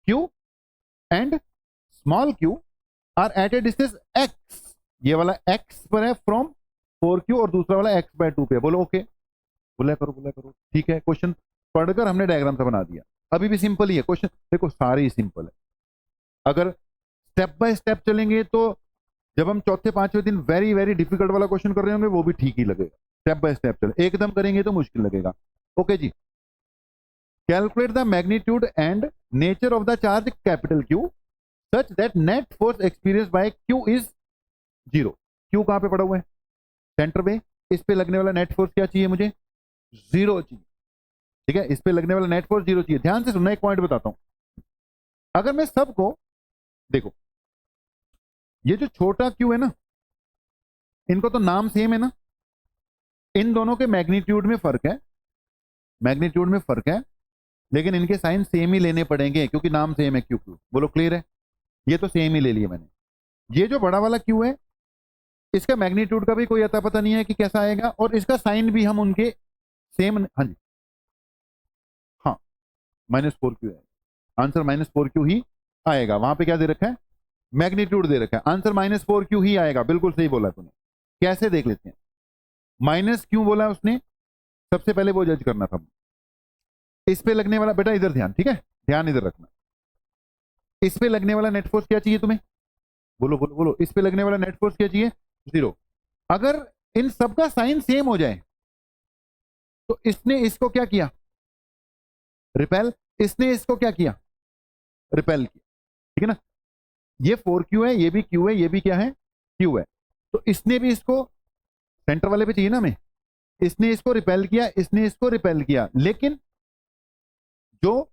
q and small q are at a distance x, ये वाला x पर है फ्रॉम 4q और दूसरा वाला x/2 पे। बोलो ओके, बोला करो, ठीक है। क्वेश्चन पढ़कर हमने डायग्राम से बना दिया, अभी भी सिंपल ही है क्वेश्चन, देखो सारे ही सिंपल है। अगर स्टेप बाय स्टेप चलेंगे तो जब हम चौथे पांचवें दिन वेरी वेरी डिफिकल्ट वाला क्वेश्चन कर रहे होंगे वो भी ठीक ही लगेगा। स्टेप बाय स्टेप चले, एकदम करेंगे तो मुश्किल लगेगा। ओके जी, calculate the magnitude and nature of the charge capital Q such that net force experience by Q is 0। Q कहां पे पड़ा हुआ है, सेंटर पे, इस पे लगने वाला नेट फोर्स क्या चाहिए मुझे, 0 चाहिए, ठीक है। इस पे लगने वाला नेट फोर्स 0 चाहिए। ध्यान से सुनना, एक पॉइंट बताता हूं। अगर मैं सबको देखो, ये जो छोटा Q है ना, इनको तो नाम सेम है ना, इन दोनों के मैग्नीट्यूड में फर्क है, मैग्नीट्यूड में फर्क है, लेकिन इनके साइन सेम ही लेने पड़ेंगे क्योंकि नाम सेम है Q। बोलो क्लियर है, ये तो सेम ही ले लिए मैंने। ये जो बड़ा वाला Q है, इसका मैग्नीट्यूड का भी कोई अता पता नहीं है कि कैसा आएगा, और इसका साइन भी हम उनके सेम, हाँ जी, हाँ -4q है आंसर, -4q ही आएगा। वहां पे क्या दे रखा है, मैग्नीट्यूड दे रखा है, आंसर -4q ही आएगा। बिल्कुल सही बोला तूने। कैसे देख लेते हैं, माइनस क्यों बोला उसने, सबसे पहले वो जज करना था। इस पे लगने वाला, बेटा इधर ध्यान, ठीक है, ध्यान इधर रखना। इस पे लगने वाला नेट फोर्स क्या चाहिए तुम्हें, बोलो बोलो बोलो, इस पे लगने वाला नेट फोर्स क्या चाहिए, 0। अगर इन सबका साइन सेम हो जाए तो इसने इसको क्या किया, रिपेल, इसने इसको क्या किया, रिपेल किया, ठीक है ना। ये 4q है, ये भी q है, ये भी क्या है, q है। तो इसने भी इसको सेंटर वाले पे चाहिए ना हमें, इसने इसको रिपेल किया, इसने इसको रिपेल किया, लेकिन जो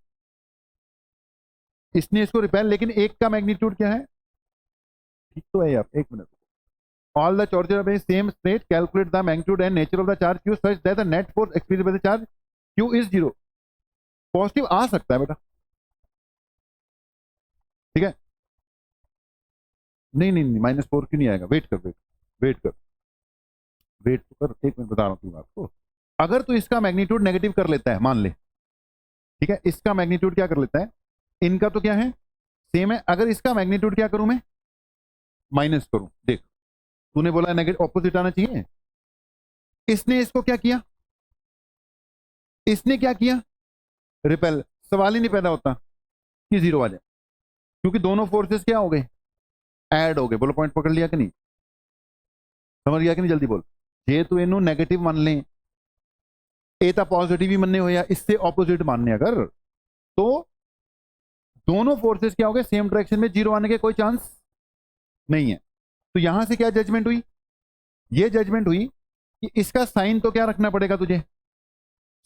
इसने इसको रिपेल, लेकिन एक का मैग्नीट्यूड क्या है, ठीक तो है यार, एक minute. All the charges of a same state, calculate the magnitude and nature of the charge q such that the net force experienced by the charge q is 0। Positive आ सकता है बेटा, ठीक है। नहीं नहीं नहीं, -4 क्यों नहीं आएगा, वेट कर, वेट कर, वेट कर, एक मिनट बता रहा हूँ तुम्हें आपको। अगर तू इसका मैग्नीट्यूड नेगेटिव कर लेता है, मान ले, ठीक है, इसका मैग्नीट्यूड क्या कर लेता है, इनका तो क्या है, सेम है। अगर इसका मैग्नीट्यूड क्या करूं मैं, माइनस करूं, देख तूने बोला नेगेटिव, ऑपोजिट आना चाहिए। इसने इसको क्या किया, इसने क्या किया, रिपेल। सवाल ही नहीं पैदा होता कि 0 आ जाए, क्योंकि दोनों फोर्सेस क्या हो गए, ऐड हो गए। बोलो पॉइंट पकड़ लिया कि नहीं, समझ गया कि नहीं, जल्दी बोल। जे तू इनू नेगेटिव मान ले, ए ता पॉजिटिव ही मानने हो, या इससे ऑपोजिट मानने, अगर तो दोनों फोर्सेस क्या हो गए, सेम डायरेक्शन में, 0 आने के कोई चांस नहीं है। तो यहां से क्या जजमेंट हुई, ये जजमेंट हुई कि इसका साइन तो क्या रखना पड़ेगा तुझे,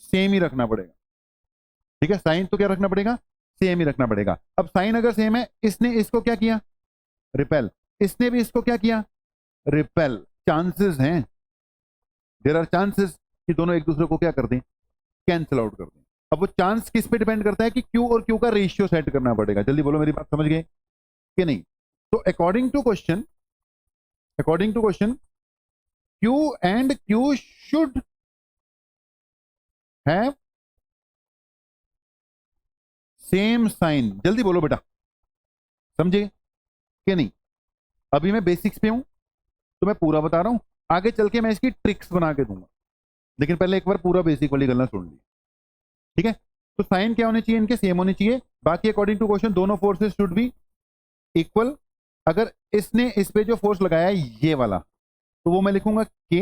सेम ही रखना पड़ेगा, ठीक है। साइन तो क्या रखना पड़ेगा, सेम ही रखना पड़ेगा। अब साइन अगर सेम है, इसने इसको क्या किया, रिपेल, इसने भी इसको क्या किया, रिपेल। चांसेस हैं, देयर आर चांसेस कि दोनों एक दूसरे को क्या कर दें, कैंसिल आउट कर दें। अब वो चांस किस पे डिपेंड करता है कि क्यू और क्यू का रेशियो सेट करना पड़ेगा। जल्दी बोलो, मेरी बात समझ गए कि नहीं। तो according to question, Q and Q should have same sign. जल्दी बोलो बेटा, समझे कि नहीं। अभी मैं बेसिक्स पे हूं तो मैं पूरा बता रहा हूं, आगे चल के मैं इसकी ट्रिक्स बना के दूंगा, लेकिन पहले एक बार पूरा बेसिक वाली गलना सुन ली, ठीक है। तो साइन क्या होने चाहिए, इनके सेम होने चाहिए। बाकी अकॉर्डिंग टू क्वेश्चन दोनों फोर्सेस शुड बी इक्वल। अगर इसने इस पे जो फोर्स लगाया है ये वाला, तो वो मैं लिखूंगा के,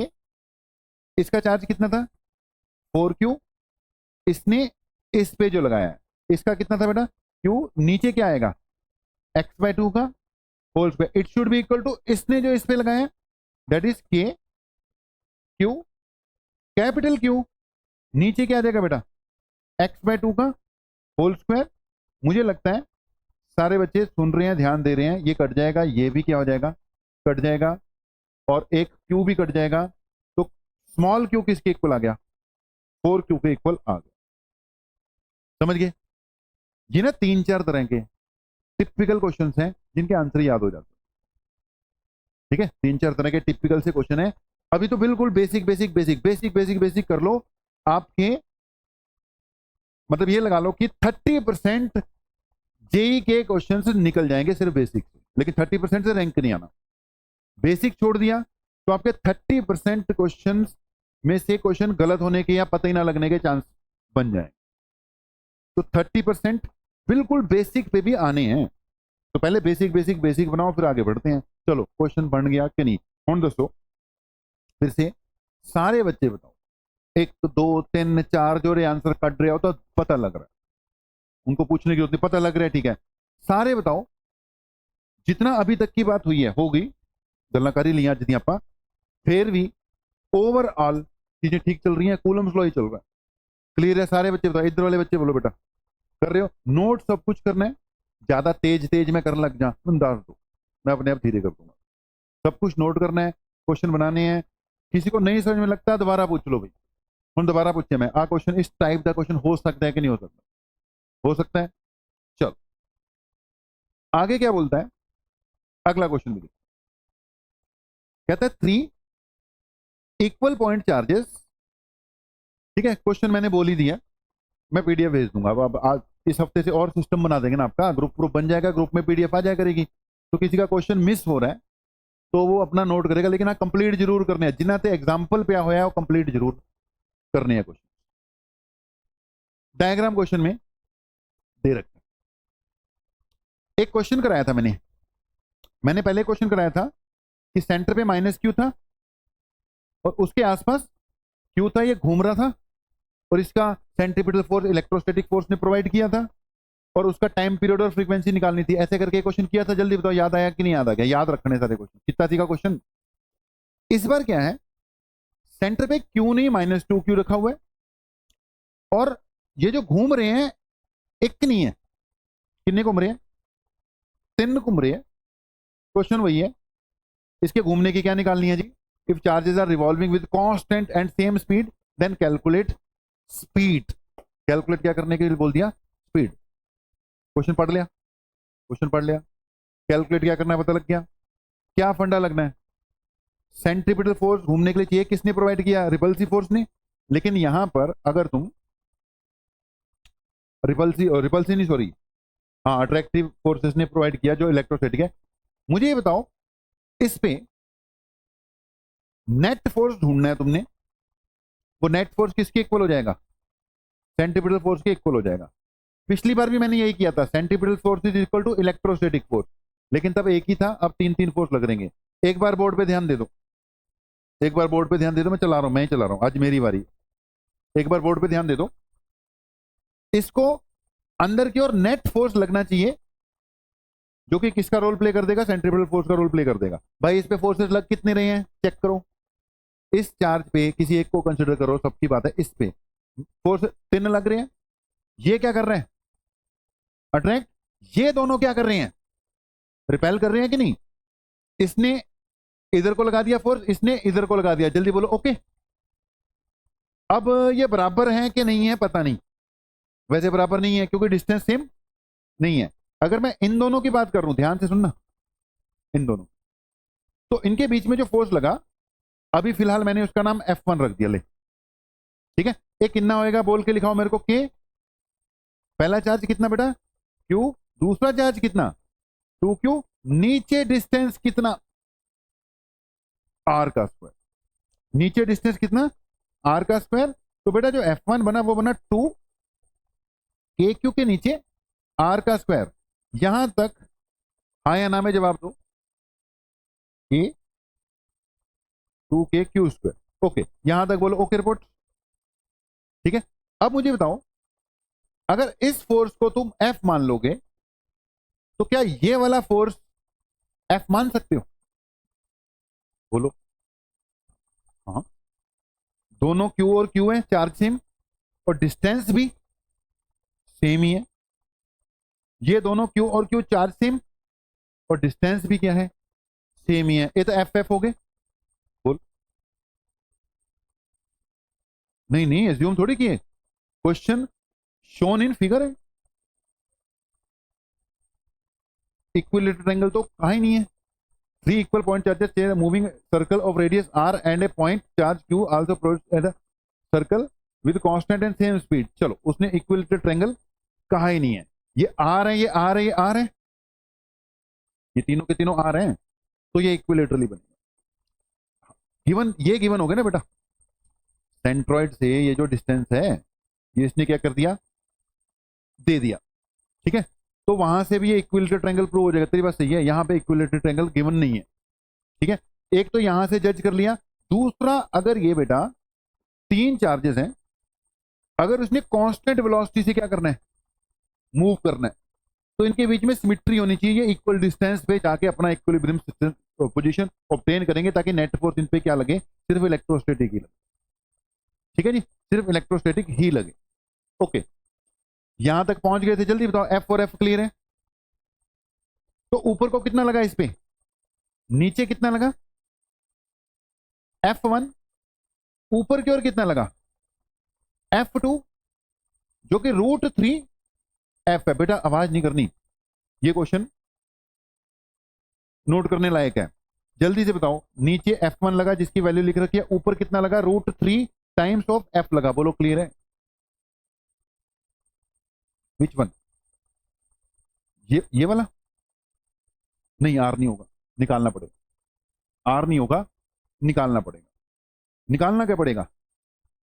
इसका चार्ज कितना था 4q, इसने इस पे जो लगाया है इसका कितना था बेटा q, नीचे क्या आएगा x/2 का whole square, it should be equal to, इसने जो इस पे लगाया that is K Q, capital Q, नीचे क्या आ जाएगा बेटा x/2 का होल स्क्वायर। मुझे लगता है सारे बच्चे सुन रहे हैं, ध्यान दे रहे हैं। ये कट जाएगा, ये भी क्या हो जाएगा, कट जाएगा, और एक क्यू भी कट जाएगा। तो स्मॉल क्यू किसके इक्वल आ गया, 4q के इक्वल आ गया। समझ गए। ये ना 3-4 तरह के टिपिकल क्वेश्चंस हैं जिनके आंसर याद हो जाते हैं, ठीक है। 3-4 तरह के टिपिकल से क्वेश्चन है। अभी तो बिल्कुल basic basic basic basic basic basic कर लो, आपके मतलब ये लगा लो कि 30% जेई के क्वेश्चंस निकल जाएंगे सिर्फ बेसिक से, लेकिन 30% से रैंक नहीं आना। बेसिक छोड़ दिया तो आपके 30% क्वेश्चन में से क्वेश्चन गलत होने के या पता ही ना लगने के चांस बन जाए। तो 30% बिल्कुल बेसिक पे भी आने हैं। तो पहले बेसिक बेसिक बेसिक बनाओ, फिर आगे बढ़ते हैं। चलो क्वेश्चन बन गया कि नहीं, हम दोस्तों फिर से सारे बच्चे बताओ, 1 2 3 4 जो रे आंसर कट रहे हो तो पता लग रहा है, उनको पूछने की जरूरत नहीं, पता लग रहा है, ठीक है। सारे बताओ, जितना अभी तक की बात हुई है हो गई, गल्ला कर ही लिया जितनी आपा, फिर भी ओवरऑल चीजें ठीक चल रही हैं, कूलम्स लॉ ही चल रहा है। क्लियर है सारे बच्चे बताओ, इधर वाले बच्चे बोलो बेटा कर रहे हो, नोट सब कुछ करना है। ज्यादा तेज तेज में करने लग जा, अंदाज दो, मैं अपने आप धीरे कर दूंगा। सब कुछ नोट करना है, क्वेश्चन बनाने हैं। किसी को नहीं समझ में लगता दोबारा पूछ लो भाई, हम दोबारा पूछे मैं आ क्वेश्चन, इस टाइप का क्वेश्चन हो सकता है कि नहीं हो सकता, हो सकता है। चल आगे क्या बोलता है, अगला क्वेश्चन देखिए, कहता है 3 इक्वल पॉइंट चार्जेस, ठीक है। क्वेश्चन मैंने बोल ही दिया, मैं पीडीएफ भेज दूंगा। अब आज इस हफ्ते से और सिस्टम बना देंगे ना, आपका ग्रुप ग्रुप बन जाएगा, ग्रुप में पीडीएफ आ जाया करेगी, तो किसी का क्वेश्चन मिस हो रहा है तो वो अपना नोट करेगा, लेकिन हाँ कंप्लीट जरूर करने हैं, जिन्हें ते एग्जाम्पल पे होया वो कंप्लीट जरूर करने हैं क्वेश्चन। डायग्राम क्वेश्चन में दे रखा है। एक क्वेश्चन कराया था मैंने पहले क्वेश्चन कराया था कि सेंटर पे माइनस क्यू था और उसके आसपास क्यू था, ये घूम रहा था और इसका सेंट्रीपिटल फोर्स इलेक्ट्रोस्टैटिक फोर्स ने प्रोवाइड किया था और उसका टाइम पीरियड और फ्रीक्वेंसी निकालनी थी। ऐसे करके क्वेश्चन किया था, जल्दी बताओ याद आया कि नहीं याद आ गया? याद रखने सारे क्वेश्चन। कितना थी का क्वेश्चन? इस बार क्या है, सेंटर पे क्यू नहीं -2 क्यू रखा हुआ है और ये जो घूम रहे हैं एक नहीं है, कितने घूम रहे हैं? 3 घूम रहे हैं। क्वेश्चन वही है, इसके घूमने की क्या निकालनी है जी? If charges are revolving with constant and same speed then calculate speed. Calculate क्या करने के लिए बोल दिया? स्पीड। क्वेश्चन पढ़ लिया, क्वेश्चन पढ़ लिया, कैलकुलेट क्या करना है पता लग गया। क्या फंडा लगना है? सेंट्रीपिटल फोर्स घूमने के लिए चाहिए, किसने प्रोवाइड किया? रिपल्सिव फोर्स ने। लेकिन यहां पर अगर तुम रिपल्सिव नहीं सॉरी हाँ अट्रैक्टिव फोर्सेस ने प्रोवाइड किया जो इलेक्ट्रोस्टैटिक है। मुझे ये बताओ, इस पे नेट फोर्स ढूंढना है तुमने, वो नेट फोर्स किसके इक्वल हो जाएगा? सेंट्रीपिटल फोर्स के इक्वल हो जाएगा। पिछली बार भी मैंने यही किया था, centripetal force is equal to electrostatic force, लेकिन तब एक ही था, अब 3 फोर्स लग रहेंगे। एक बार बोर्ड पे ध्यान दे दो, एक बार बोर्ड पे ध्यान दे दो, मैं चला रहा हूं, मैं ही चला रहा हूं, आज मेरी बारी। एक बार बोर्ड पे ध्यान दे दो, इसको अंदर की ओर नेट फोर्स लगना चाहिए जो कि किसका रोल प्ले कर देगा? सेंट्रीपिटल फोर्स का रोल प्ले कर देगा। भाई इस पे फोर्सेस लग कितने रहे हैं चेक करो। इस चार्ज पे किसी एक को कंसिडर करो, सबकी बात है। इस पे फोर्स 3 लग रहे हैं। ये क्या कर रहे हैं? अट्रैक्ट। ये दोनों क्या कर रहे हैं? रिपेल कर रहे हैं कि नहीं? इसने इधर को लगा दिया फोर्स, इसने इधर को लगा दिया। जल्दी बोलो ओके। अब ये बराबर है कि नहीं है पता नहीं, वैसे बराबर नहीं है क्योंकि डिस्टेंस सेम नहीं है। अगर मैं इन दोनों की बात कर रहा हूं, ध्यान से सुनना, इन दोनों, तो इनके बीच में जो फोर्स लगा, अभी फिलहाल मैंने उसका नाम F1 रख दिया, ले ठीक है। एक कितना होएगा बोल के लिखाओ मेरे को। के पहला चार्ज कितना बेटा? Q। दूसरा चार्ज कितना? 2Q। नीचे डिस्टेंस कितना? R का स्क्वायर। नीचे डिस्टेंस कितना? R का स्क्वायर। तो बेटा जो F1 बना वो बना 2KQ के नीचे R का स्क्वायर। यहां तक हाँ या ना में जवाब दो। K 2KQ square. ओके, यहां तक बोलो ओके रिपोर्ट, ठीक है। अब मुझे बताओ, अगर इस फोर्स को तुम F मान लोगे तो क्या ये वाला फोर्स F मान सकते हो? बोलो हाँ। दोनों Q और Q है, चार्ज सेम और डिस्टेंस भी सेम ही है। ये दोनों Q और Q चार्ज सेम और डिस्टेंस भी क्या है? सेम ही है। ये तो FF हो गए। बोल नहीं नहीं, एज्यूम थोड़ी किए, क्वेश्चन शोन इन फिगर है। इक्विलेटरल ट्रायंगल तो कहा ही नहीं है। 3 equal point charges share a moving circle of radius r and a point charge q also produce at a circle with constant and same speed। चलो, उसने equilateral triangle कहा ही नहीं है। ये आर है, ये आर है, ये आर है, ये तीनों के तीनों आर हैं, तो ये इक्विलेटरली बनेगा। गिवन, ये गिवन हो गया ना बेटा। सेंट्रॉइड से ये जो डिस्टेंस है ये इसने क्या कर दिया? दे दिया, ठीक है। तो वहां से भी ये इक्विलेटरल ट्रायंगल प्रूव हो जाएगा। तेरी बात सही है, यहां पे इक्विलेटरल ट्रायंगल गिवन नहीं है, ठीक है। एक तो यहां से जज कर लिया। दूसरा, अगर ये बेटा 3 चार्जेस हैं, अगर उसने कांस्टेंट वेलोसिटी से क्या करना है? मूव करना है, तो इनके बीच में सिमिट्री होनी चाहिए। इक्वल डिस्टेंस पे जाके अपना इक्विलिब्रियम पोजीशन ऑब्टेन करेंगे ताकि नेट फोर्स इन पे क्या लगे? सिर्फ इलेक्ट्रोस्टैटिक ही लगे, ठीक है जी, सिर्फ इलेक्ट्रोस्टैटिक ही लगे। ओके, यहां तक पहुंच गए थे। जल्दी बताओ, F और F क्लियर है? तो ऊपर को कितना लगा इस पे? नीचे कितना लगा? F1। ऊपर की ओर कितना लगा? F2, जो कि √3F है। बेटा आवाज नहीं करनी, ये क्वेश्चन नोट करने लायक है। जल्दी से बताओ, नीचे F1 लगा जिसकी वैल्यू लिख रखी है, ऊपर कितना लगा? √3 टाइम्स ऑफ F लगा। बोलो क्लियर है? Which one? ये वाला? नहीं, आर नहीं होगा, निकालना पड़ेगा। आर नहीं होगा, निकालना पड़ेगा। निकालना क्या पड़ेगा?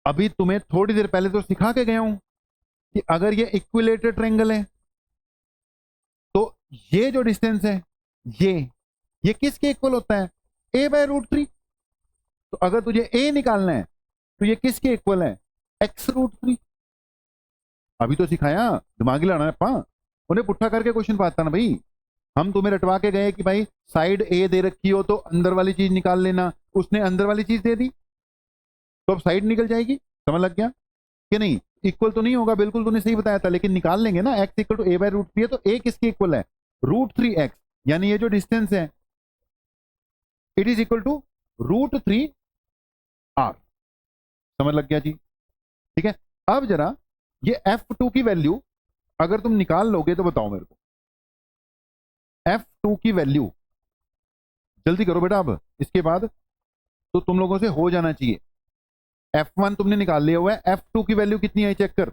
अभी तुम्हें थोड़ी देर पहले तो सिखा के गया हूं कि अगर ये इक्विलेटरल ट्रायंगल है तो ये जो डिस्टेंस है ये किसके इक्वल होता है? a/√3। तो अगर तुझे a निकालना है तो ये किसके इक्वल है? x√3। अभी तो सिखाया, दिमागी लड़ाना है पा, उन्हें पुट्ठा करके क्वेश्चन पाता ना भाई। हम तुम्हें रटवा के गए कि भाई साइड ए दे रखी हो तो अंदर वाली चीज निकाल लेना, उसने अंदर वाली चीज दे दी तो अब साइड निकल जाएगी। समझ लग गया कि नहीं? इक्वल तो नहीं होगा, बिल्कुल तूने सही बताया था, लेकिन निकाल लेंगे ना। x इक्वल टू a/√3 है तो a किसके इक्वल है? √3x, यानी ये जो डिस्टेंस है it is equal to √3r। समझ लग गया जी? ठीक है, अब जरा ये f2 की वैल्यू अगर तुम निकाल लोगे तो बताओ मेरे को। f2 की वैल्यू जल्दी करो बेटा, अब इसके बाद तो तुम लोगों से हो जाना चाहिए। f1 तुमने निकाल लिया हुआ है, f2 की वैल्यू कितनी आई चेक कर।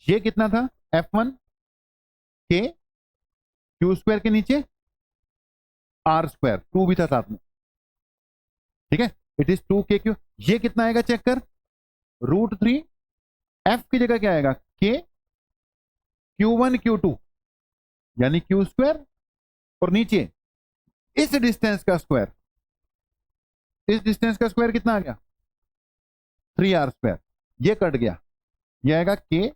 ये कितना था? f1 के q² के नीचे r², 2 भी था साथ में। ठीक है, इट इज 2k3। ये कितना आएगा चेक कर, √3। f की जगह क्या आएगा? k q1 q2 यानी q², और नीचे इस डिस्टेंस का स्क्वायर। इस डिस्टेंस का स्क्वायर कितना आ गया? 3r²। ये कट गया, ये आएगा k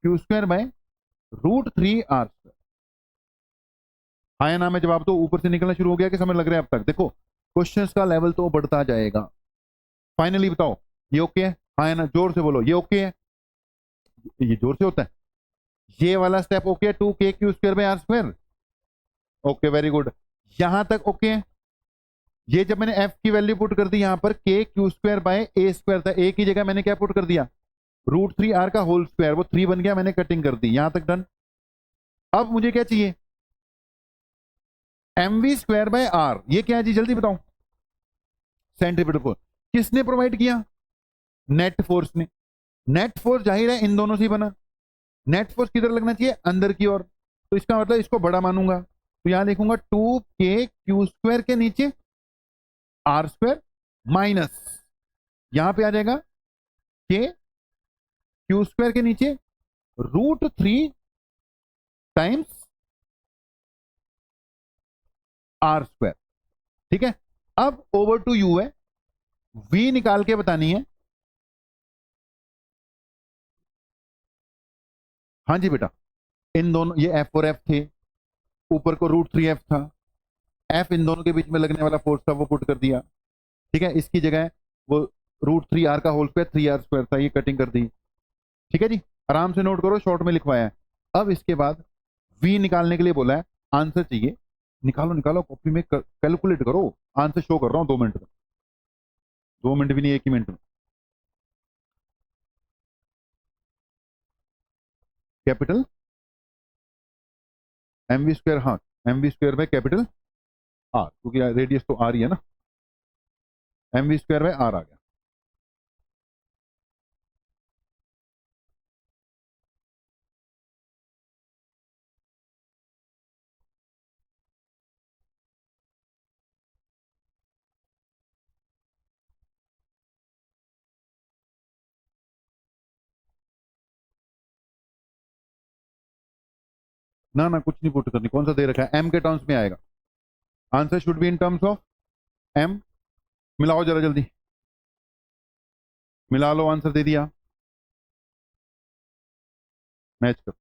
q²/√3r²। हाँ या ना में जवाब तो ऊपर से निकलना शुरू हो गया कि समझ लग रहा है अब तक? देखो क्वेश्चंस का लेवल तो बढ़ता जाएगा। फाइनली बताओ ये ओके है? हाँ या ना, जोर से बोलो ये ओके है। ये जोर से होता है। ये वाला स्टेप ओके है, 2k q²/r²। Okay, very good, यहां तक ओके है। ये जब मैंने f की वैल्यू पुट कर दी यहां पर, k q²/a² था, a की जगह मैंने क्या पुट कर दिया? √3r का होल स्क्वायर, वो 3 बन गया, मैंने कटिंग कर दी, यहां तक डन। अब मुझे क्या चाहिए? mv²/r। ये क्या है जी, जल्दी बताओ। सेंट्रीपिटल फोर्स किसने प्रोवाइड किया? नेट फोर्स ने। नेट फोर्स जाहिर है इन दोनों से ही बना। नेट फोर्स किधर लगना चाहिए? अंदर की ओर। तो इसका मतलब इसको बड़ा मानूंगा, तो यहां लिखूंगा 2k q² के नीचे r² माइनस, यहां पे आ जाएगा k q² के नीचे √3 टाइम्स r²। ठीक है, अब ओवर टू यू है, v निकाल के बतानी है। हाँ जी बेटा, इन दोनों ये f और f थे, ऊपर को √3f था, f इन दोनों के बीच में लगने वाला फोर्स था वो पुट कर दिया। ठीक है, इसकी जगह वो √3r का होल स्क्वायर 3r² था, ये कटिंग कर दी। ठीक है जी, आराम से नोट करो, शॉर्ट में लिखवाया है। अब इसके बाद v निकालने के लिए बोला है, आंसर चाहिए। निकालो निकालो, कॉपी में कैलकुलेट करो। आंसर शो कर रहा हूं 2 मिनट में, 2 मिनट भी नहीं, 1 ही मिनट में। कैपिटल mv², हाँ mv²/कैपिटल r, क्योंकि रेडियस तो r ही है ना। mv²/r आ गया। ना ना, कुछ नहीं पुट करनी, कौन सा दे रखा है? m के टर्म्स में आएगा। Answer should be in terms of m। मिलाओ जरा जल्दी, मिला लो, आंसर दे दिया। मैच कर,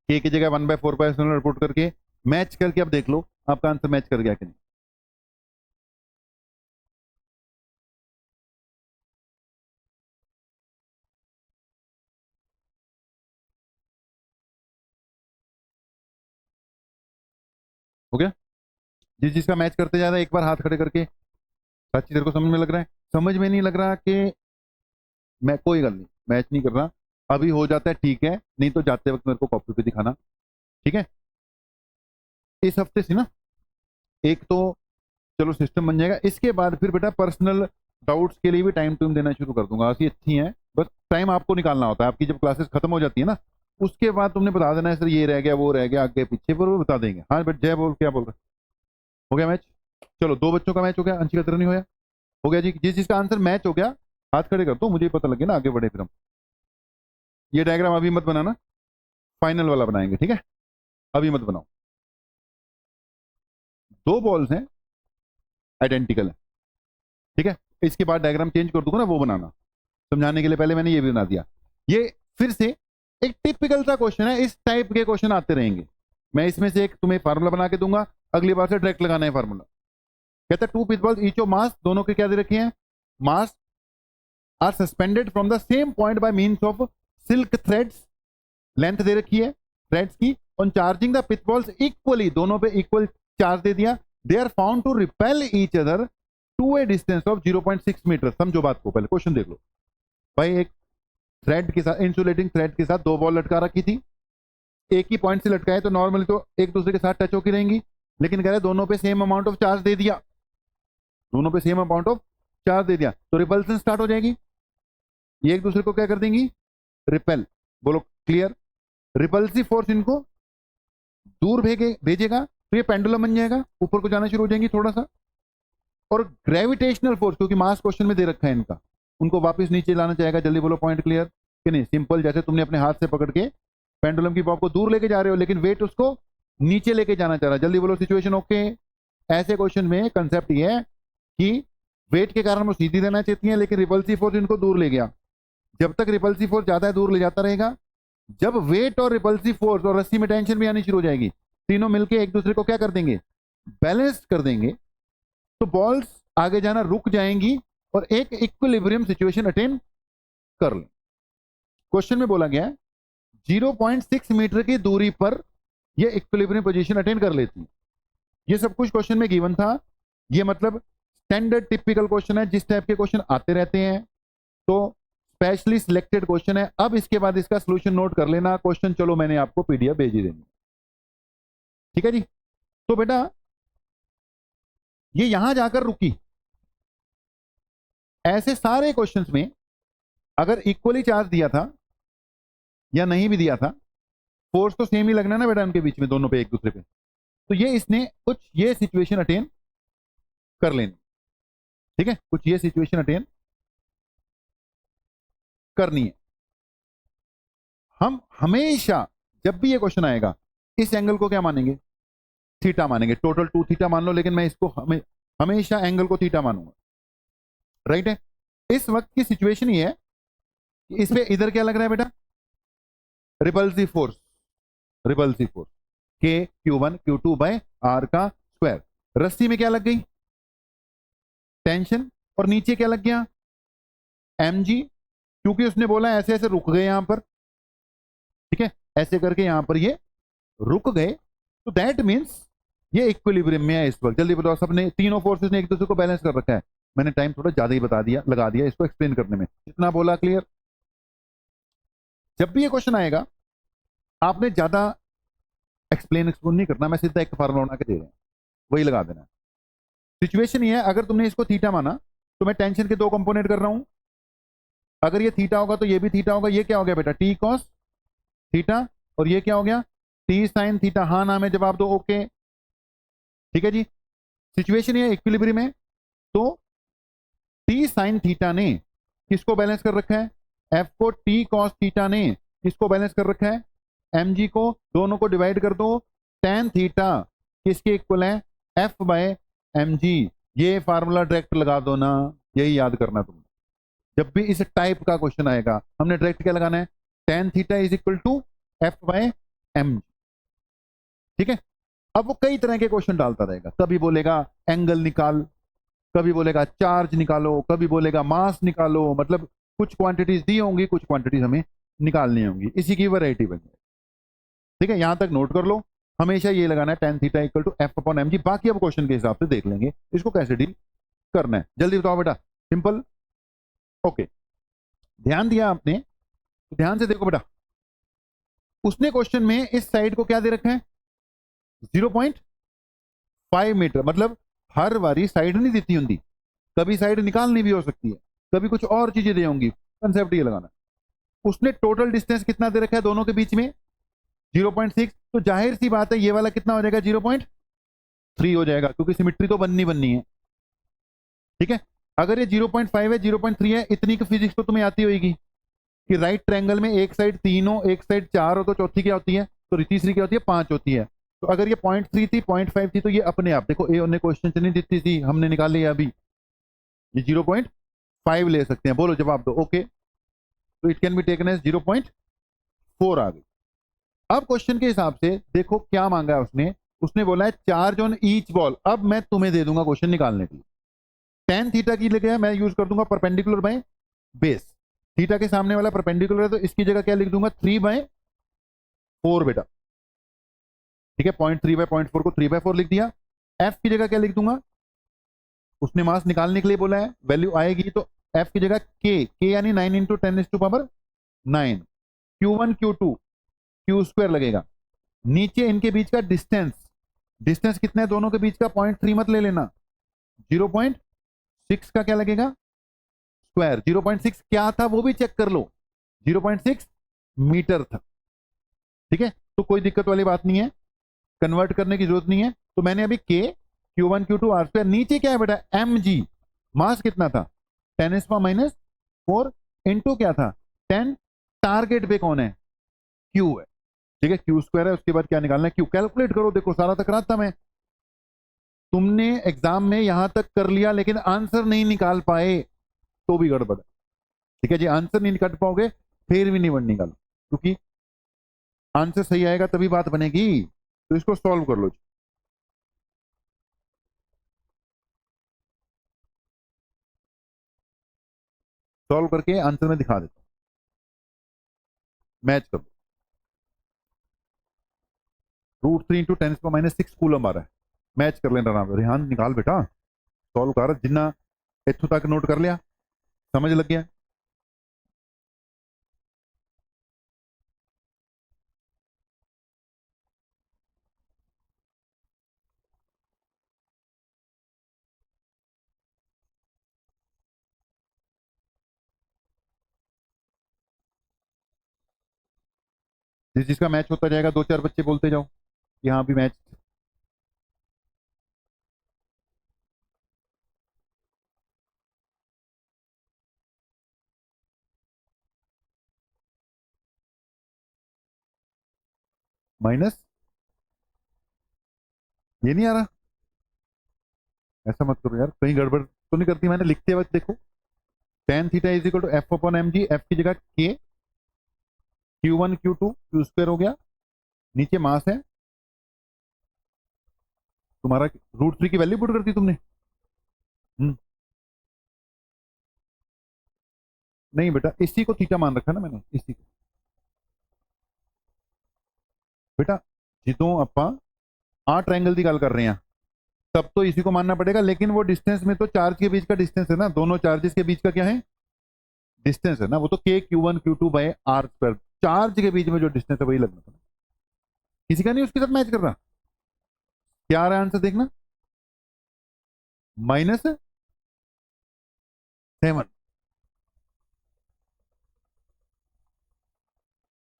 k की जगह 1/4 पुट करके मैच करके अब देख लो आपका आंसर मैच कर गया कि नहीं। हो गया? जिस चीज का मैच करते जा रहा है एक बार हाथ खड़े करके, सच्ची तेरे को समझ में लग रहा है? समझ में नहीं लग रहा कि मैं, कोई गल नहीं, मैच नहीं कर रहा, अभी हो जाता है ठीक है, नहीं तो जाते वक्त मेरे को कॉपी पे दिखाना। ठीक है, इस हफ्ते से ना एक तो चलो सिस्टम बन जाएगा, इसके बाद फिर बेटा पर्सनल डाउट्स के लिए भी टाइम टूम देना शुरू कर दूंगा। ऐसी अच्छी हैं, बस टाइम आपको निकालना होता है। आपकी जब क्लासेस खत्म हो जाती है ना, उसके बाद तुमने बता देना है सर ये रह गया वो रह गया आगे पीछे, पर वो बता देंगे। हाँ बट जय बोल, क्या बोल रहे हो गया मैच? चलो 2 बच्चों का मैच हो गया, अंशी का तेरा नहीं होया? हो गया जी। जिस जिसका आंसर मैच हो गया हाथ खड़े कर दो, मुझे पता लगे ना, आगे बढ़े फिर हम। ये डायग्राम अभी मत बनाना, फाइनल वाला बनाएंगे, ठीक है? अभी मत बनाओ। 2 बॉल्स हैं, आइडेंटिकल है, ठीक है? इसके बाद डायग्राम चेंज कर दूंगा ना, वो बनाना। समझाने के लिए पहले मैंने ये भी बना दिया। ये फिर से एक टिपिकल सा क्वेश्चन है, इस टाइप के क्वेश्चन आते रहेंगे। मैं इसमें से एक तुम्हें फार्मूला बना के दूंगा, अगली बार से डायरेक्ट लगाना है फार्मूला। कहता है 2 पिचबॉल्स ईच ऑफ मास, दोनों के क्या दे रखे हैं? Mass are suspended from the same point by means of silk threads, length दे रखी है थ्रेड्स की। On charging the pith balls equally, दोनों पे इक्वल चार्ज दे दिया। They are found to repel each other to a distance of 0.6 metre. समझो बात को, पहले क्वेश्चन देख लो भाई। एक थ्रेड के साथ, इंसुलेटिंग थ्रेड के साथ 2 बॉल लटका रखी थी, एक ही पॉइंट से लटकाए तो नॉर्मली तो एक दूसरे के साथ टच होकर रहेंगी, लेकिन कह रहे दोनों पे सेम अमाउंट ऑफ चार्ज दे दिया, दोनों पे सेम अमाउंट ऑफ चार्ज दे दिया, तो रिपल्सन स्टार्ट हो जाएगी। ये एक दूसरे को क्या कर देंगी? रिपेल। बोलो क्लियर? रिपल्सिव फोर्स इनको दूर भेजेगा तो ये पेंडुलम बन जाएगा, ऊपर को जाना शुरू हो जाएंगी थोड़ा सा। और ग्रेविटेशनल फोर्स, क्योंकि मास क्वेश्चन में दे रखा है इनका, उनको वापस नीचे लाना चाहेगा। जल्दी बोलो पॉइंट क्लियर कि नहीं? सिंपल, जैसे तुमने अपने हाथ से पकड़ के पेंडुलम की बॉब को दूर लेके जा रहे हो, लेकिन वेट उसको नीचे लेके जाना चाह रहा है। जल्दी बोलो सिचुएशन ओके? ऐसे क्वेश्चन में कंसेप्ट ये है कि वेट के कारण वो सीधी देना चाहती है, लेकिन रिपल्सिव फोर्स इनको दूर ले गया। जब तक रिपल्सिव फोर्स ज्यादा है दूर ले जाता रहेगा, जब वेट और रिपल्सिव फोर्स और रस्सी में टेंशन भी आनी शुरू हो जाएगी, तीनों मिलके एक दूसरे को क्या कर देंगे? बैलेंस कर देंगे, तो बॉल्स आगे जाना रुक जाएंगी और एक इक्विलिब्रियम सिचुएशन अटेन कर ले। क्वेश्चन में बोला गया है 0.6 मीटर की दूरी पर यह इक्विलिब्रियम पोजीशन अटेन कर लेती। ये सब कुछ क्वेश्चन में गिवन था। ये मतलब स्टैंडर्ड टिपिकल क्वेश्चन है, जिस टाइप के क्वेश्चन आते रहते हैं, तो स्पेशली सिलेक्टेड क्वेश्चन है। अब इसके बाद इसका सॉल्यूशन नोट कर लेना। क्वेश्चन चलो मैंने आपको पीडीएफ भेज ही देनी, ठीक है जी? तो बेटा ये यहां जाकर रुकी। ऐसे सारे क्वेश्चंस में अगर इक्वली चार्ज दिया था या नहीं भी दिया था, फोर्स तो सेम ही लगना ना बेटा उनके बीच में, दोनों पे एक दूसरे पे, तो ये इसने कुछ ये सिचुएशन अटेन कर लेनी, ठीक है? कुछ ये सिचुएशन अटेन करनी है। हम हमेशा जब भी ये क्वेश्चन आएगा इस एंगल को क्या मानेंगे? थीटा मानेंगे। टोटल 2 थीटा मान लो, लेकिन मैं इसको हमेशा एंगल को थीटा मानूंगा, राइट है? इस वक्त की सिचुएशन ये है कि इस पे इधर क्या लग रहा है बेटा? रिपल्सिव फोर्स, रिपल्सिव फोर्स के Q1 Q2 बाय R का स्क्वायर। रस्सी में क्या लग गई? टेंशन। और नीचे क्या लग गया? mg, क्योंकि उसने बोला ऐसे ऐसे रुक गए यहां पर, ठीक है? ऐसे करके यहां पर ये रुक गए, तो दैट मीन्स ये इक्विलिब्रियम में है इस वक्त। जल्दी बताओ, सबने तीनों फोर्सेस ने एक दूसरे को बैलेंस कर रखा है। मैंने टाइम थोड़ा ज्यादा ही बता दिया, लगा दिया इसको एक्सप्लेन करने में। जितना बोला क्लियर? जब भी ये क्वेश्चन आएगा आपने ज्यादा एक्सप्लेन नहीं करना, मैं सीधा एक फार्मूला बना के दे रहा हूं, वही लगा देना। सिचुएशन ये है, अगर तुमने इसको थीटा माना तो मैं टेंशन के 2 कंपोनेंट कर रहा हूं। अगर ये थीटा होगा तो ये भी थीटा होगा। ये क्या हो गया बेटा? T cos theta. और ये क्या हो गया? T sine theta. हाँ नाम है, जवाब दो ओके, ठीक है जी? सिचुएशन ये इक्विलिब्रियम है, तो टी साइन थीटा ने किसको बैलेंस कर रखा है? एफ को। टी कॉस थीटा ने किसको बैलेंस कर रखा है? एम जी को। दोनों को डिवाइड कर दो, टेन थीटा किसके इक्वल है? F by M G. ये फार्मूला डायरेक्ट लगा दो ना, यही याद करना तुमने। जब भी इस टाइप का क्वेश्चन आएगा हमने डायरेक्ट क्या लगाना है? Tan theta is equal to F by M, ठीक है? अब वो कई तरह के क्वेश्चन डालता रहेगा, कभी बोलेगा एंगल निकाल, कभी बोलेगा चार्ज निकालो, कभी बोलेगा मास निकालो। मतलब कुछ क्वांटिटीज दी होंगी, कुछ क्वांटिटीज हमें निकालनी होंगी, इसी की वैरायटी बन जाएगी, ठीक है? यहां तक नोट कर लो, हमेशा ये लगाना है tan theta equal to F upon M G. बाकी अब क्वेश्चन के हिसाब से देख लेंगे इसको कैसे डील करना है। जल्दी बताओ बेटा, सिंपल ओके। ध्यान दिया आपने तो ध्यान से देखो बेटा, उसने क्वेश्चन में इस साइड को क्या दे रखा है? 0.5 मीटर। मतलब हर बारी साइड नहीं देती होंगी, कभी साइड निकालनी भी हो सकती है, कभी कुछ और चीजें दे होंगी। कंसेप्ट ये लगाना, उसने टोटल डिस्टेंस कितना दे रखा है दोनों के बीच में 0.6, तो जाहिर सी बात है ये वाला कितना हो जाएगा 0.3 हो जाएगा, क्योंकि सिमिट्री तो बननी है। ठीक है, अगर ये 0.5 है 0.3 है, इतनी की फिजिक्स तो तुम्हें आती होगी कि राइट ट्रायंगल में एक साइड 3 हो एक साइड 4 हो तो चौथी क्या होती है, तो तीसरी क्या होती है 5 होती है। तो अगर ये 0.3 थी 0.5 थी तो ये अपने आप देखो ए ने क्वेश्चन नहीं दी थी, हमने निकाल लिया अभी, ये 0.5 ले सकते हैं। बोलो जवाब दो। ओके, तो it can be taken as 0.4 आ गई। अब क्वेश्चन के हिसाब से देखो क्या मांगा है उसने, उसने बोला है चार्ज ऑन ईच बॉल। अब मैं तुम्हें दे दूंगा क्वेश्चन निकालने के लिए, टेन थीटा की जगह मैं यूज कर दूंगा परपेंडिकुलर बाय बेस। थीटा के सामने वाला परपेंडिकुलर है तो इसकी जगह क्या लिख दूंगा 3/4 बेटा। ठीक है, 0.3/0.4 को 3/4 लिख दिया। एफ की जगह क्या लिख दूंगा, उसने मास निकालने के लिए बोला है, वैल्यू आएगी तो एफ की जगह के यानी 9 × 10⁻⁹ Q1 Q2 क्यू स्क्वायर लगेगा। नीचे इनके बीच का डिस्टेंस, डिस्टेंस कितना है दोनों के बीच का 0.3 मत ले लेना, 0.6 का क्या लगेगा स्क्वायर। 0.6 क्या था वो भी चेक कर लो, 0.6 मीटर था। ठीक है, तो कोई दिक्कत वाली बात नहीं है, कन्वर्ट करने की जरूरत नहीं है। तो मैंने अभी के Q1 Q2 आर स्क्वायर, नीचे क्या है बेटा mg, मास कितना था 10⁻⁴ इंटू क्या था 10, टारगेट पे कौन है Q है। ठीक है, Q स्क्वायर है, उसके बाद क्या निकालना है Q, कैलकुलेट करो। देखो सारा तक रहा था मैं, तुमने एग्जाम में यहां तक कर लिया लेकिन आंसर नहीं निकाल पाए तो भी गड़बड़ है। ठीक है जी, आंसर नहीं निकाल पाओगे फिर भी नहीं बन निकालो, क्योंकि आंसर सही आएगा तभी बात बनेगी। तो इसको सॉल्व कर लो जी। सॉल्व करके आंसर में दिखा देता हूं, मैच कर लो। √3 × 10⁻⁶ कूलम आ रहा है, मैच कर लेना आराम से। रेहान निकाल बेटा, सॉल्व कर, जिन्ना इथों तक नोट कर लिया, समझ लग गया। जिस जिसका मैच होता जाएगा 2-4 बच्चे बोलते जाओ कि हाँ भी मैच। माइनस, ये नहीं आ रहा, ऐसा मत करो यार, कहीं गड़बड़ तो नहीं करती मैंने लिखते वक्त। देखो tan θ = f/mg, एफ की जगह के, Q1 Q2 क्यू स्क्वायर हो गया, नीचे मास है तुम्हारा, √3 की वैल्यू पुट कर दी तुमने। नहीं बेटा, इसी को थीटा मान रखा ना मैंने, इसी को बेटा। जितों ਆਪਾਂ आ ट्रायंगल की गल कर रहे हैं तब तो इसी को मानना पड़ेगा, लेकिन वो डिस्टेंस में तो चार्ज के बीच का डिस्टेंस है ना, दोनों चार्जेस के बीच का क्या है डिस्टेंस है ना, वो तो के Q1 Q2/r², चार्ज के बीच में जो डिस्टेंस है वही लगना था। किसी का नहीं उसके साथ मैच कर रहा, क्या आ रहा है आंसर देखना, -7।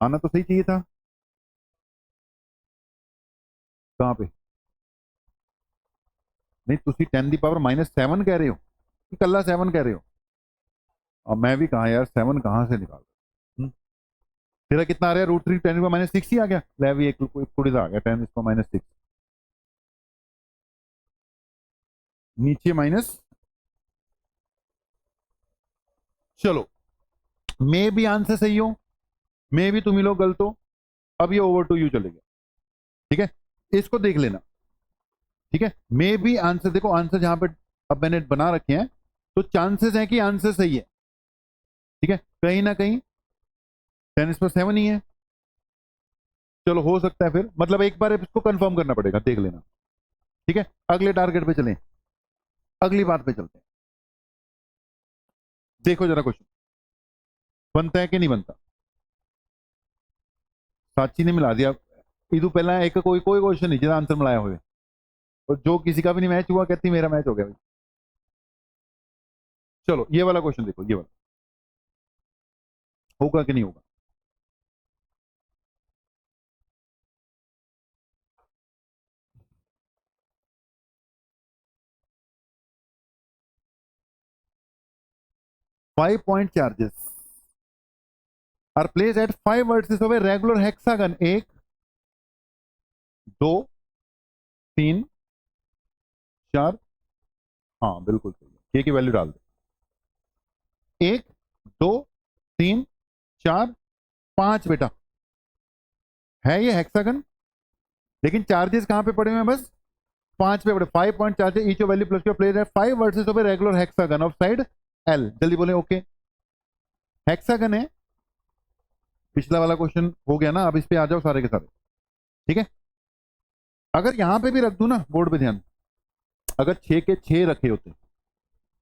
आना तो सही चाहिए था, कहाँ पे नहीं, तुसी 10⁻⁻7 कह रहे हो कि कल्ला 7 कह रहे हो। अब मैं भी कहा यार 7 कहाँ से निकाल, तेरा कितना आ रहा है √3 10⁻⁻6 ही आ गया, ले भी एक थोड़ी सा आ गया 10⁻6, नीचे माइनस। चलो, मे भी आंसर सही हो, मे भी तुम ही लोग गलत हो, अब ये ओवर टू यू चलेगा। ठीक है, इसको देख लेना। ठीक है, मे भी आंसर, देखो आंसर जहां पे अब मैंने बना रखे हैं तो चांसेस है कि आंसर सही है। ठीक है, कहीं ना कहीं 10⁻7 ही है। चलो हो सकता है, फिर मतलब एक बार इसको कंफर्म करना पड़ेगा, देख लेना। ठीक है, अगले टारगेट पे चलें, अगली बात पे चलते हैं। देखो जरा क्वेश्चन बनता है कि नहीं बनता। साची ने मिला दिया, इदू पहला एक कोई कोई क्वेश्चन नहीं जिसका आंसर मिलाया हुए, और जो किसी का भी नहीं मैच हुआ कहती मेरा मैच हो गया भाई। चलो ये वाला क्वेश्चन देखो, ये वाला होगा कि नहीं होगा? Five point charges are place at five vertices of a regular hexagon. एक, दो, तीन, चार। हाँ बिल्कुल सही है, के की वैल्यू डाल दो। एक, दो, तीन, चार, पांच बेटा है ये हेक्सागन, लेकिन चार्जेस कहां पे पड़े हुए हैं? बस पांच पे पड़े। Five point charges each value plus के place at five vertices of a regular hexagon of side L. जल्दी बोले ओके। हेक्सागन है, पिछला वाला क्वेश्चन हो गया ना, अब इस पे आ जाओ सारे के सारे। ठीक है, अगर यहां पे भी रख दूं ना, बोर्ड पे ध्यान, अगर छह के छह रखे होते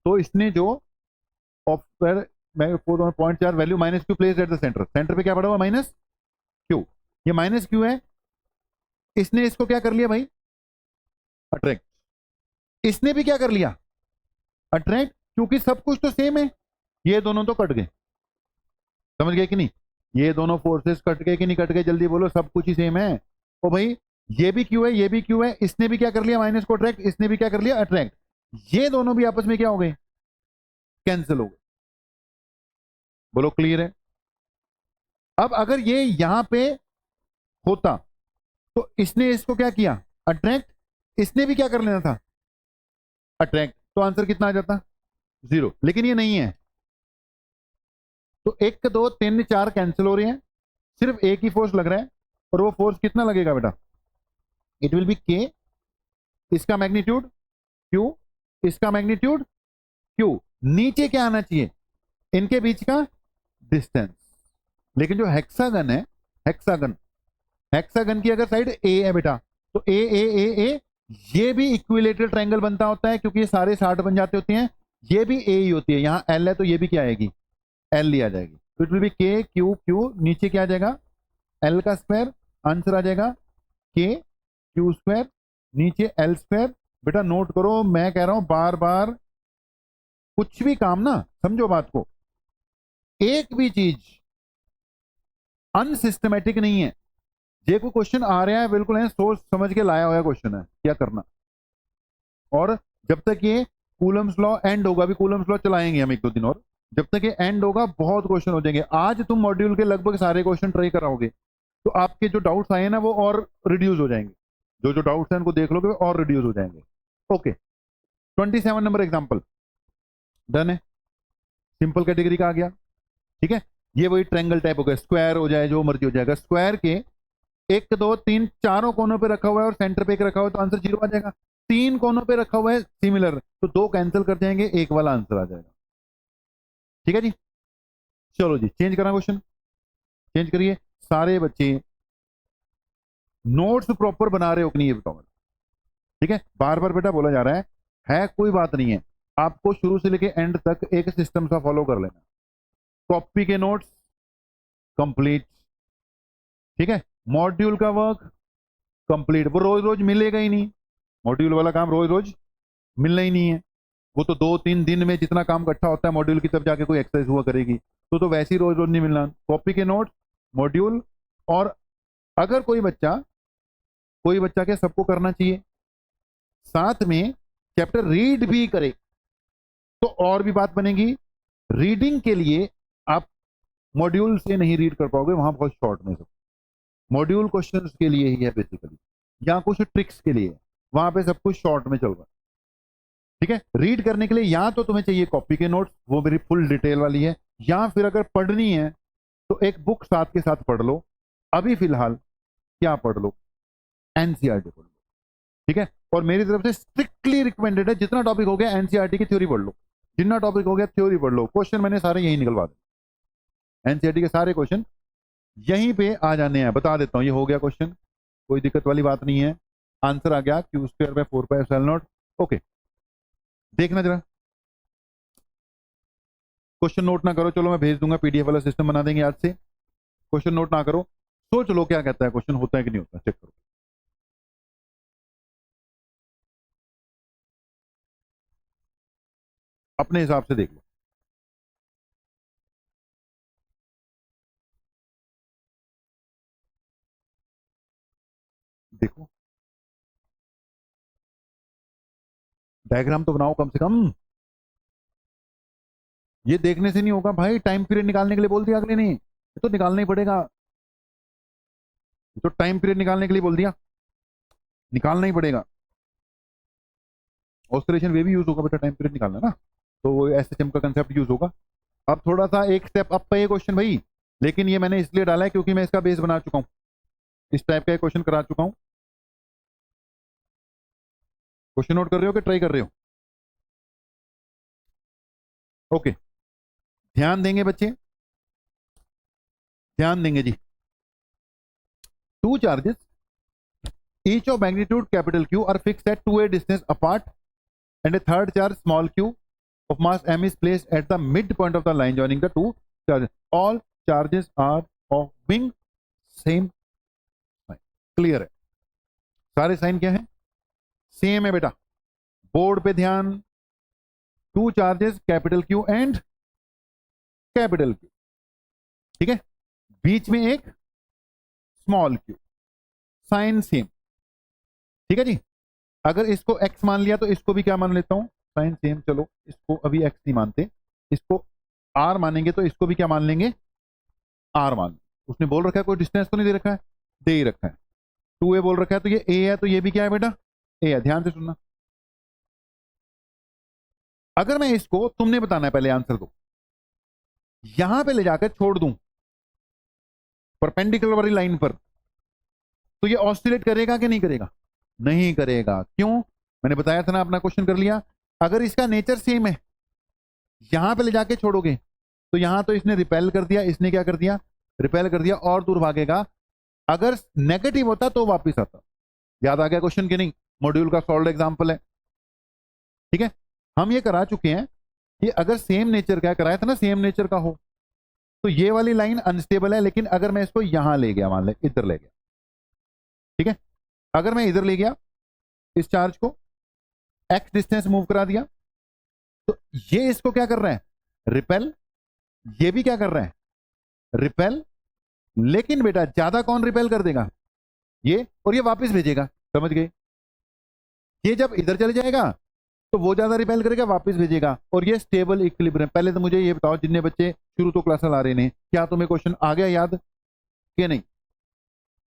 तो इसने जो ऑफर मैं फोर पॉइंट चार value minus Q place at the centre, centre पे क्या पड़ा हुआ? Minus Q. ये माइनस क्यू है, इसने इसको क्या कर लिया भाई? अट्रैक्ट। इसने भी क्या कर लिया? अट्रैक्ट, क्योंकि सब कुछ तो सेम है। ये दोनों तो कट गए, समझ गए कि नहीं? ये दोनों फोर्सेस कट गए कि नहीं कट गए? जल्दी बोलो, सब कुछ ही सेम है। ओ भाई, ये भी क्यू है, ये भी क्यू है, इसने भी क्या कर लिया? माइनस को अट्रैक्ट, इसने भी क्या कर लिया? अट्रैक्ट। ये दोनों भी आपस में क्या हो गए? कैंसिल हो गए। बोलो क्लियर है? अब अगर ये यहां पे होता तो इसने इसको क्या किया? अट्रैक्ट। इसने भी क्या कर लेना था? अट्रैक्ट। तो आंसर कितना आ जाता? जीरो। लेकिन ये नहीं है, तो एक, दो, तीन, चार कैंसिल हो रहे हैं, सिर्फ एक ही फोर्स लग रहा है। और वो फोर्स कितना लगेगा बेटा? इट विल बी के, इसका मैग्नीट्यूड क्यू, इसका मैग्नीट्यूड क्यू। नीचे क्या आना चाहिए? इनके बीच का डिस्टेंस। लेकिन जो हेक्सागन है, हेक्सागन, हेक्सागन की अगर साइड ए है बेटा, तो ए ए ए ए, ये भी इक्विलेटरल ट्रायंगल बनता होता है, क्योंकि ये सारे 60 बन जाते होते हैं। ये भी ए ही होती है, यहां एल है तो ये भी क्या आएगी? एल ली आ जाएगी। तो इट विल बी के क्यू क्यू, नीचे क्या आ जाएगा? एल का स्क्वायर। आंसर आ जाएगा के क्यू स्क्वायर, नीचे एल स्क्वायर। बेटा नोट करो, मैं कह रहा हूं बार बार, कुछ भी काम ना, समझो बात को, एक भी चीज अनसिस्टमेटिक नहीं है। ये कोई क्वेश्चन आ रहा है बिल्कुल है सोच समझ के लाया हुआ क्वेश्चन है, क्या करना। और जब तक ये कूलम्स लॉ एंड होगा, अभी कूलम्स लॉ चलाएंगे हम एक दो दिन और, जब तक ये एंड होगा बहुत क्वेश्चन हो जाएंगे। आज तुम मॉड्यूल के लगभग सारे क्वेश्चन ट्राई कराओगे, तो आपके जो डाउट्स आए ना वो और रिड्यूस हो जाएंगे। जो जो डाउट्स हैं उनको देख लोगे और रिड्यूस हो जाएंगे। ओके, 27 नंबर एग्जाम्पल डन है, सिंपल कैटेगरी का आ गया। ठीक है, ये वही ट्रायंगल टाइप हो गया, स्क्वायर हो जाए जो मर्जी हो जाएगा। स्क्वायर के एक, दो, तीन, चारों कोनों पे रखा हुआ है और सेंटर पे एक रखा हुआ है, तो आंसर जीरो आ जाएगा। तीन कोनों पे रखा हुआ है सिमिलर, तो दो कैंसिल कर जाएंगे, एक वाला आंसर आ जाएगा। ठीक है जी, चलो जी चेंज करा क्वेश्चन, चेंज करिए। सारे बच्चे नोट्स प्रॉपर बना रहे हो कि नहीं ये बताओ। ठीक है, बार बार बेटा बोला जा रहा है कोई बात नहीं है, आपको शुरू से लेके एंड तक एक सिस्टम सा फॉलो कर लेना। कॉपी के नोट्स कंप्लीट, ठीक है, मॉड्यूल का वर्क कंप्लीट। वो रोज रोज मिलेगा ही नहीं, मॉड्यूल वाला काम रोज रोज मिलना ही नहीं है। वो तो दो तीन दिन में जितना काम इकट्ठा होता है मॉड्यूल की, तब जाके कोई एक्सरसाइज हुआ करेगी। तो वैसे ही रोज रोज नहीं मिलना। कॉपी के नोट्स, मॉड्यूल, और अगर कोई बच्चा क्या सबको करना चाहिए, साथ में चैप्टर रीड भी करे तो और भी बात बनेगी। रीडिंग के लिए आप मॉड्यूल से नहीं रीड कर पाओगे, वहां बहुत शॉर्ट में सब मॉड्यूल क्वेश्चंस के लिए ही है बेसिकली, या कुछ ट्रिक्स के लिए, वहां पे सब कुछ शॉर्ट में चल रहा है। ठीक है, रीड करने के लिए या तो तुम्हें चाहिए कॉपी के नोट्स, वो मेरी फुल डिटेल वाली है, या फिर अगर पढ़नी है तो एक बुक साथ के साथ पढ़ लो। अभी फिलहाल क्या पढ़ लो? एनसीईआरटी पढ़ लो। ठीक है, और मेरी तरफ से स्ट्रिक्टली रिकमेंडेड है, जितना टॉपिक हो गया एनसीईआरटी की थ्योरी पढ़ लो, जितना टॉपिक हो गया थ्योरी पढ़ लो। क्वेश्चन मैंने सारे यही निकलवा दिए, एनसीईआरटी के सारे क्वेश्चन यहीं पे आ जाने हैं। बता देता हूं, ये हो गया क्वेश्चन, कोई दिक्कत वाली बात नहीं है। आंसर आ गया Q square by 4 pi epsilon not. Okay, देखना जरा, क्वेश्चन नोट ना करो, चलो मैं भेज दूंगा, पीडीएफ वाला सिस्टम बना देंगे आज से। क्वेश्चन नोट ना करो, सोच लो क्या कहता है क्वेश्चन, होता है कि नहीं होता, चेक करो अपने हिसाब से, देख लो। देखो डायग्राम तो बनाओ कम से कम। ये देखने से नहीं होगा भाई, टाइम पीरियड निकालने के लिए बोल दिया अगले ने, ये तो निकालना ही पड़ेगा। ये तो टाइम पीरियड निकालने के लिए बोल दिया, निकालना ही पड़ेगा। ऑस्लेशन वे भी यूज होगा बेटा, टाइम पीरियड निकालना ना, तो वो एसएचएम का कंसेप्ट यूज होगा। अब थोड़ा सा एक स्टेप अप पे ये क्वेश्चन भाई, लेकिन ये मैंने इसलिए डाला है क्योंकि मैं इसका बेस बना चुका हूं, इस टाइप का क्वेश्चन करा चुका हूं। क्वेश्चन नोट कर रहे हो कि ट्राई कर रहे हो? ओके, ध्यान देंगे बच्चे, ध्यान देंगे जी। Two charges each of magnitude capital Q are fixed at 2a distance apart, and a third charge small q of mass m is placed at the midpoint of the line joining the two charges. All charges are of being same sign. Clear है? सारे sign क्या है? Same है बेटा। Board पे ध्यान, two charges capital Q and capital Q, ठीक है, बीच में एक स्मॉल क्यू, साइन सेम, ठीक है जी। अगर इसको x मान लिया तो इसको भी क्या मान लेता हूं, साइन सेम। चलो इसको अभी x नहीं मानते, इसको r मानेंगे, तो इसको भी क्या मान लेंगे, r मान। उसने बोल रखा है कोई डिस्टेंस तो नहीं दे रखा है, दे ही रखा है, 2a बोल रखा है, तो ये a है, तो ये भी क्या है बेटा, a है। ध्यान से सुनना, अगर मैं इसको, तुमने बताना है पहले, आंसर दो, यहां पे ले जाकर छोड़ दूं परपेंडिकुलर वाली लाइन पर, तो ये ऑस्सिलेट करेगा कि नहीं करेगा? नहीं करेगा। क्यों? मैंने बताया था ना, अपना क्वेश्चन कर लिया। अगर इसका नेचर सेम है, यहां पे ले जाके छोड़ोगे तो यहां तो इसने रिपेल कर दिया, इसने क्या कर दिया, रिपेल कर दिया, और दूर भागेगा। अगर नेगेटिव होता तो वापिस आता। याद आ गया क्वेश्चन के नहीं? मॉड्यूल का सॉल्व एग्जाम्पल है, ठीक है। हम ये करा चुके हैं कि अगर सेम नेचर का, कराया था ना, सेम नेचर का हो तो ये वाली लाइन अनस्टेबल है, लेकिन अगर मैं इसको यहां ले गया, मान ले इधर ले गया, ठीक है, अगर मैं इधर ले गया इस चार्ज को, x डिस्टेंस मूव करा दिया, तो ये इसको क्या कर रहा है, रिपेल, ये भी क्या कर रहा है, रिपेल। लेकिन बेटा ज्यादा कौन रिपेल कर देगा, ये, और ये वापस भेजेगा, समझ गए? ये जब इधर चले जाएगा तो वो ज्यादा रिपेल करेगा, वापस भेजेगा, और ये स्टेबल इक्विलिब्रियम। पहले तो मुझे ये बताओ, जितने बच्चे शुरू तो क्लास ला रहे हैं, क्या तुम्हें क्वेश्चन आ गया याद कि नहीं?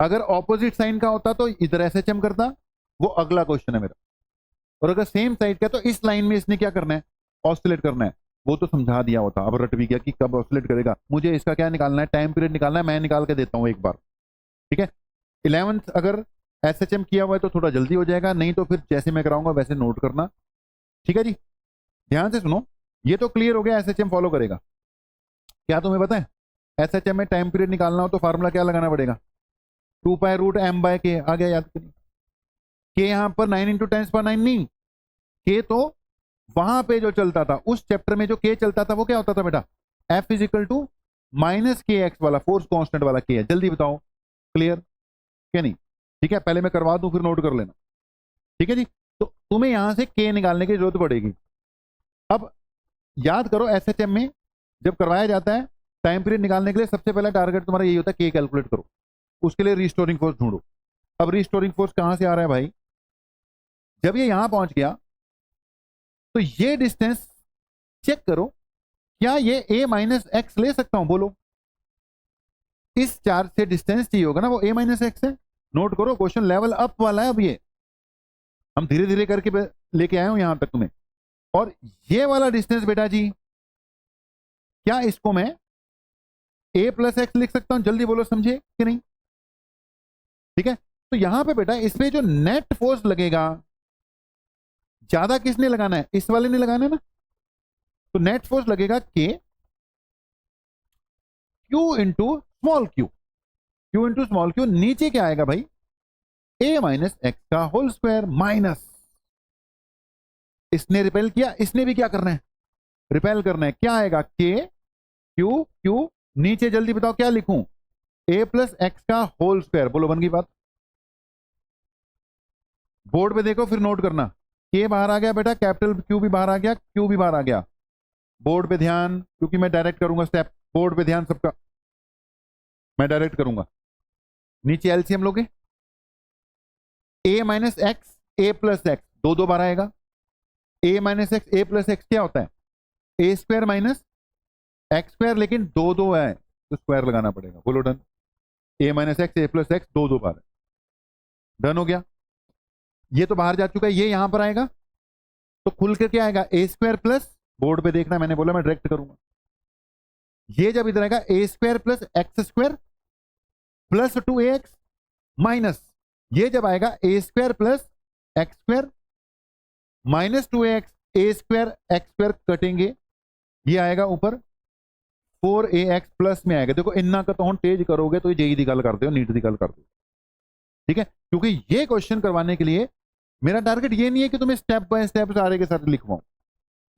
अगर ऑपोजिट साइन का होता तो इधर एसएचएम करता, वो अगला क्वेश्चन है मेरा। और अगर सेम साइड का, तो इस लाइन में इसने क्या करना है, ऑस्सिलेट करना है। वो तो समझा दिया होता, अब रट भी गया कि कब ऑस्सिलेट करेगा। मुझे इसका क्या निकालना है, टाइम पीरियड निकालना है, मैं निकाल के देता हूं एक बार, ठीक है। 11th अगर एसएचएम किया हुआ है तो थोड़ा जल्दी हो जाएगा, नहीं तो फिर जैसे मैं कराऊंगा वैसे नोट करना, ठीक है जी। ध्यान से सुनो, ये तो क्लियर हो गया, एसएचएम फॉलो करेगा। क्या तुम्हें पता है, एसएचएम में टाइम पीरियड निकालना हो तो फार्मूला क्या लगाना पड़ेगा, 2π√m/k। आ गया याद? के यहां पर 9 × 10⁻⁹ नहीं, के तो वहां पे जो चलता था, उस चैप्टर में जो के चलता था वो क्या होता था बेटा, F = -kx वाला, फोर्स कांस्टेंट वाला के है। जल्दी बताओ, क्लियर क्या नहीं? ठीक है, पहले मैं करवा दूं फिर नोट कर लेना, ठीक है जी। तो तुम्हें यहां से के निकालने की जरूरत पड़ेगी। अब याद करो, एसएचएम में जब करवाया जाता है टाइम पीरियड निकालने के लिए, सबसे पहला टारगेट तुम्हारा यही होता है, के कैलकुलेट करो, उसके लिए रिस्टोरिंग फोर्स ढूंढो। अब रिस्टोरिंग फोर्स कहां से आ रहा है भाई, जब ये यहां पहुंच गया तो ये डिस्टेंस चेक करो, क्या ये a-x ले सकता हूं, बोलो? इस चार्ज से डिस्टेंस चाहिए होगा ना, वो a-x है। नोट करो, क्वेश्चन लेवल अप वाला है। अब ये हम धीरे धीरे करके लेके आए हूं यहां तक तुम्हें। और ये वाला डिस्टेंस बेटा जी, क्या इसको मैं a+x लिख सकता हूं? जल्दी बोलो, समझे कि नहीं? ठीक है, तो यहां पे बेटा इसमें जो नेट फोर्स लगेगा, ज्यादा किसने लगाना है, इस वाले ने लगाना है ना, तो नेट फोर्स लगेगा के q into small Q, Q into small Q. नीचे क्या आएगा भाई, a-x का होल स्क्वायर माइनस, इसने रिपेल किया, इसने भी क्या करना है, रिपेल करना है। क्या आएगा, के क्यू क्यू, नीचे जल्दी बताओ क्या लिखूं, a+x का होल स्क्वायर। बोलो, बन गई बात? बोर्ड पे देखो फिर नोट करना, के बाहर आ गया बेटा, कैपिटल क्यू भी बाहर आ गया, क्यू भी बाहर आ गया। बोर्ड पे ध्यान, क्योंकि मैं डायरेक्ट करूंगा स्टेप, बोर्ड पे ध्यान सबका, मैं डायरेक्ट करूंगा। नीचे एलसीएम लोगे, ए माइनस एक्स ए प्लस एक्स, दो दो बार आएगा। ए माइनस एक्स ए प्लस एक्स क्या होता है? ए स्क्वायर माइनस एक्स स्क्वायर, लेकिन दो दो है तो स्क्वायर लगाना पड़ेगा। बोलो डन। ए माइनस एक्स ए प्लस एक्स दो दो बार है। डन हो गया। ये तो बाहर जा चुका है, ये यहां पर आएगा तो खुल कर क्या आएगा? ए स्क्वायर प्लस, बोर्ड पे देखना, मैंने बोला मैं डायरेक्ट करूंगा। ये जब इधर आएगा A square plus X square plus 2ax minus, ये जब आएगा A square plus X square minus 2ax, A square X square कटेंगे, ये आएगा ऊपर 4ax प्लस में आएगा। देखो इन्ना का तो हम तेज करोगे तो जेई की गल करते हो, नीट की गल करते हो, ठीक है। क्योंकि ये क्वेश्चन करवाने के लिए मेरा टारगेट ये नहीं है कि तुम्हें स्टेप बाय स्टेप सारे के सारे लिखवाऊं।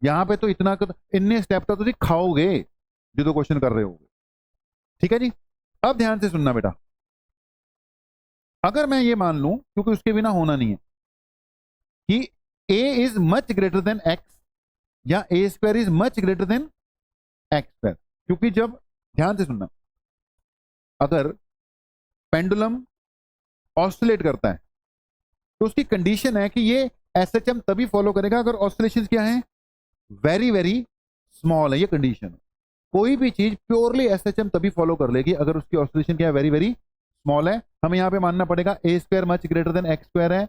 यहां पे तो इतना इन्ने स्टेप तो तुम खाओगे जो तो क्वेश्चन कर रहे होगे, ठीक है जी। अब ध्यान से सुनना बेटा, अगर मैं ये मान लूं, क्योंकि उसके बिना होना नहीं है, कि a is much greater than x या A square is much greater than X square, क्योंकि जब, ध्यान से सुनना, अगर पेंडुलम ऑसिलेट करता है तो उसकी कंडीशन है कि ये एसएचएम तभी फॉलो करेगा अगर ऑसिलेशन क्या है? वेरी वेरी स्मॉल है, ये कंडीशन है। कोई भी चीज प्योरली एसएचएम तभी फॉलो कर लेगी अगर उसकी ऑसिलेशन क्या है? वेरी वेरी स्मॉल है। हमें यहां पे मानना पड़ेगा A square much greater than X square है।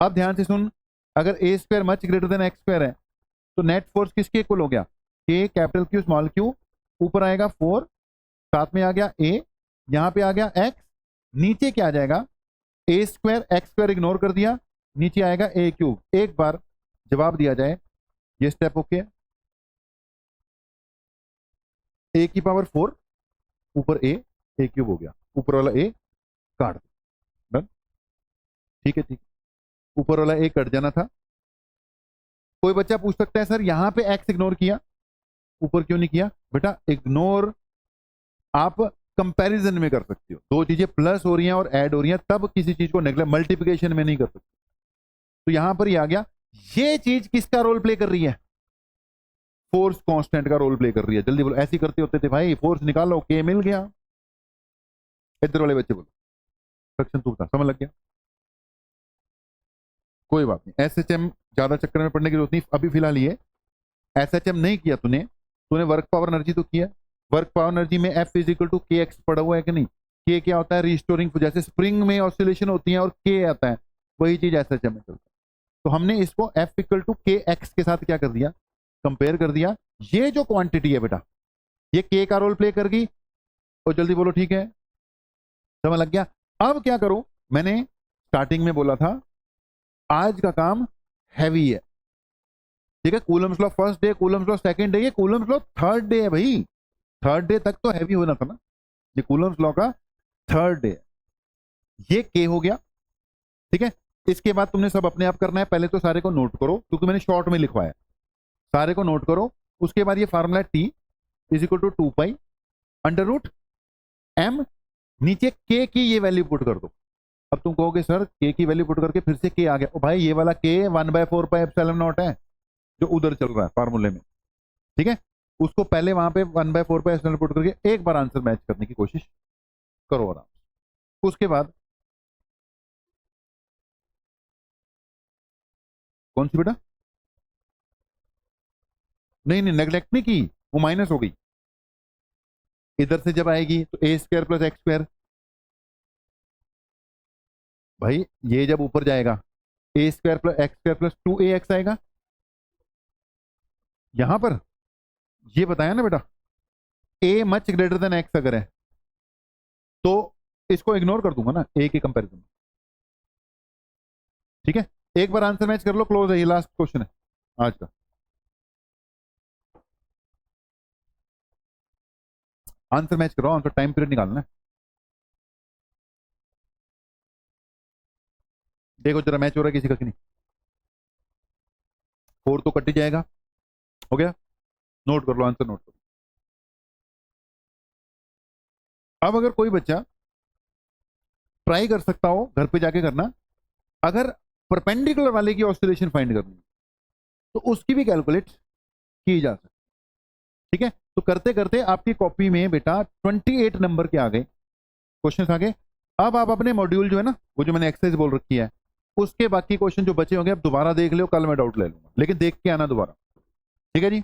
अब ध्यान से सुन, अगर A square much greater than X square है तो नेट फोर्स किसके इक्वल हो गया? के कैपिटल क्यू स्मॉल क्यू, ऊपर आएगा 4, साथ में आ गया ए, यहां पे आ गया एक्स, नीचे क्या आ जाएगा? A square X square ignore कर दिया, नीचे आएगा ए क्यूब। एक बार जवाब दिया जाए, ये स्टेप ओके है। ए की पावर 4 ऊपर ए क्यूब हो गया, ऊपर वाला ए काट दो, डन, ठीक है ठीक। ऊपर वाला ए कट जाना था। कोई बच्चा पूछ सकता है सर यहां पे एक्स इग्नोर किया, ऊपर क्यों नहीं किया? बेटा इग्नोर आप कंपैरिजन में कर सकते हो, दो चीजें प्लस हो रही हैं और ऐड हो रही हैं, तब किसी चीज को नेग्लेक्ट, मल्टीप्लिकेशन में नहीं कर सकते। तो यहां पर ही आ गया, ये चीज किसका रोल प्ले कर रही है? फोर्स कांस्टेंट का रोल प्ले कर रही है। जल्दी बोलो, ऐसी करते होते थे भाई, फोर्स निकालो, के मिल गया। इधर वाले बच्चे बोलो, सेक्शन 2 था, समझ लग गया? कोई बात नहीं, एसएचएम ज्यादा चक्कर में पड़ने की जरूरत नहीं। अभी फिलहाल ये एसएचएम नहीं किया तूने वर्क पावर एनर्जी तो किया। वर्क पावर एनर्जी में एफ इज इक्वल टू के एक्स पड़ा हुआ है कि नहीं? के क्या होता है? रिस्टोरिंग, जैसे स्प्रिंग में ऑसिलेशन होती है और के आता है, वही चीज एसएचएम में चलता है। तो हमने इसको एफ इक्वल टू के एक्स के साथ क्या कर दिया? कंपेयर कर दिया। ये जो क्वांटिटी है बेटा, ये के का रोल प्ले कर गई। और जल्दी बोलो, ठीक है, समझ लग गया? अब क्या करूं? मैंने स्टार्टिंग में बोला था आज का काम हैवी है, ठीक है। Coulomb's law first day, Coulomb's law second day, ये कूलम्स लॉ थर्ड डे है भाई। थर्ड डे तक तो हैवी होना था ना, ये कूलम्स लॉ का थर्ड डे। ये के हो गया, ठीक है। इसके बाद तुमने सब अपने आप करना है। पहले तो सारे को नोट करो, क्योंकि मैंने शॉर्ट में लिखवाया, सारे को नोट करो। उसके बाद ये formula T is equal to 2 pi under root M, नीचे के की ये वैल्यू पुट कर दो। अब तुम कहोगे सर के की वैल्यू पुट करके फिर से के आ गया। ओ भाई, ये वाला के 1/4 पाई एप्सिलॉन नॉट है जो उधर चल रहा है फार्मूले में, ठीक है। उसको पहले वहां पे 1/4 पाई एप्सिलॉन पुट करके एक बार आंसर मैच करने की कोशिश करो आराम से। उसके बाद कौन सी बेटा? नहीं नहीं, नेग्लेक्ट नहीं की, वो माइनस हो गई। इधर से जब आएगी तो A square plus X square, भाई ये जब ऊपर जाएगा A square plus X square plus 2ax आएगा। यहां पर ये बताया ना बेटा, A much greater than X अगर है तो इसको इग्नोर कर दूंगा ना ए के कंपैरिजन में, ठीक है। एक बार आंसर मैच कर लो, क्लोज है, ये लास्ट क्वेश्चन है आज का। आंसर मैच करो, आंसर टाइम पीरियड निकालना है। देखो जरा मैच हो रहा है किसी का कि नहीं? 4 तो कट ही जाएगा, हो गया। नोट कर लो, आंसर नोट करो। अब अगर कोई बच्चा ट्राई कर सकता हो, घर पे जाके करना, अगर परपेंडिकुलर वाले की ऑसिलेशन फाइंड करनी तो उसकी भी कैलकुलेट की जा सकती, ठीक है। तो करते करते आपकी कॉपी में बेटा 28 नंबर के आ गए, क्वेश्चन आ गए। अब आप अपने मॉड्यूल जो है ना, वो जो मैंने एक्सरसाइज बोल रखी है, उसके बाकी क्वेश्चन जो बचे होंगे अब दोबारा देख लो, कल मैं डाउट ले लूंगा, लेकिन देख के आना दोबारा। ठीक है जी।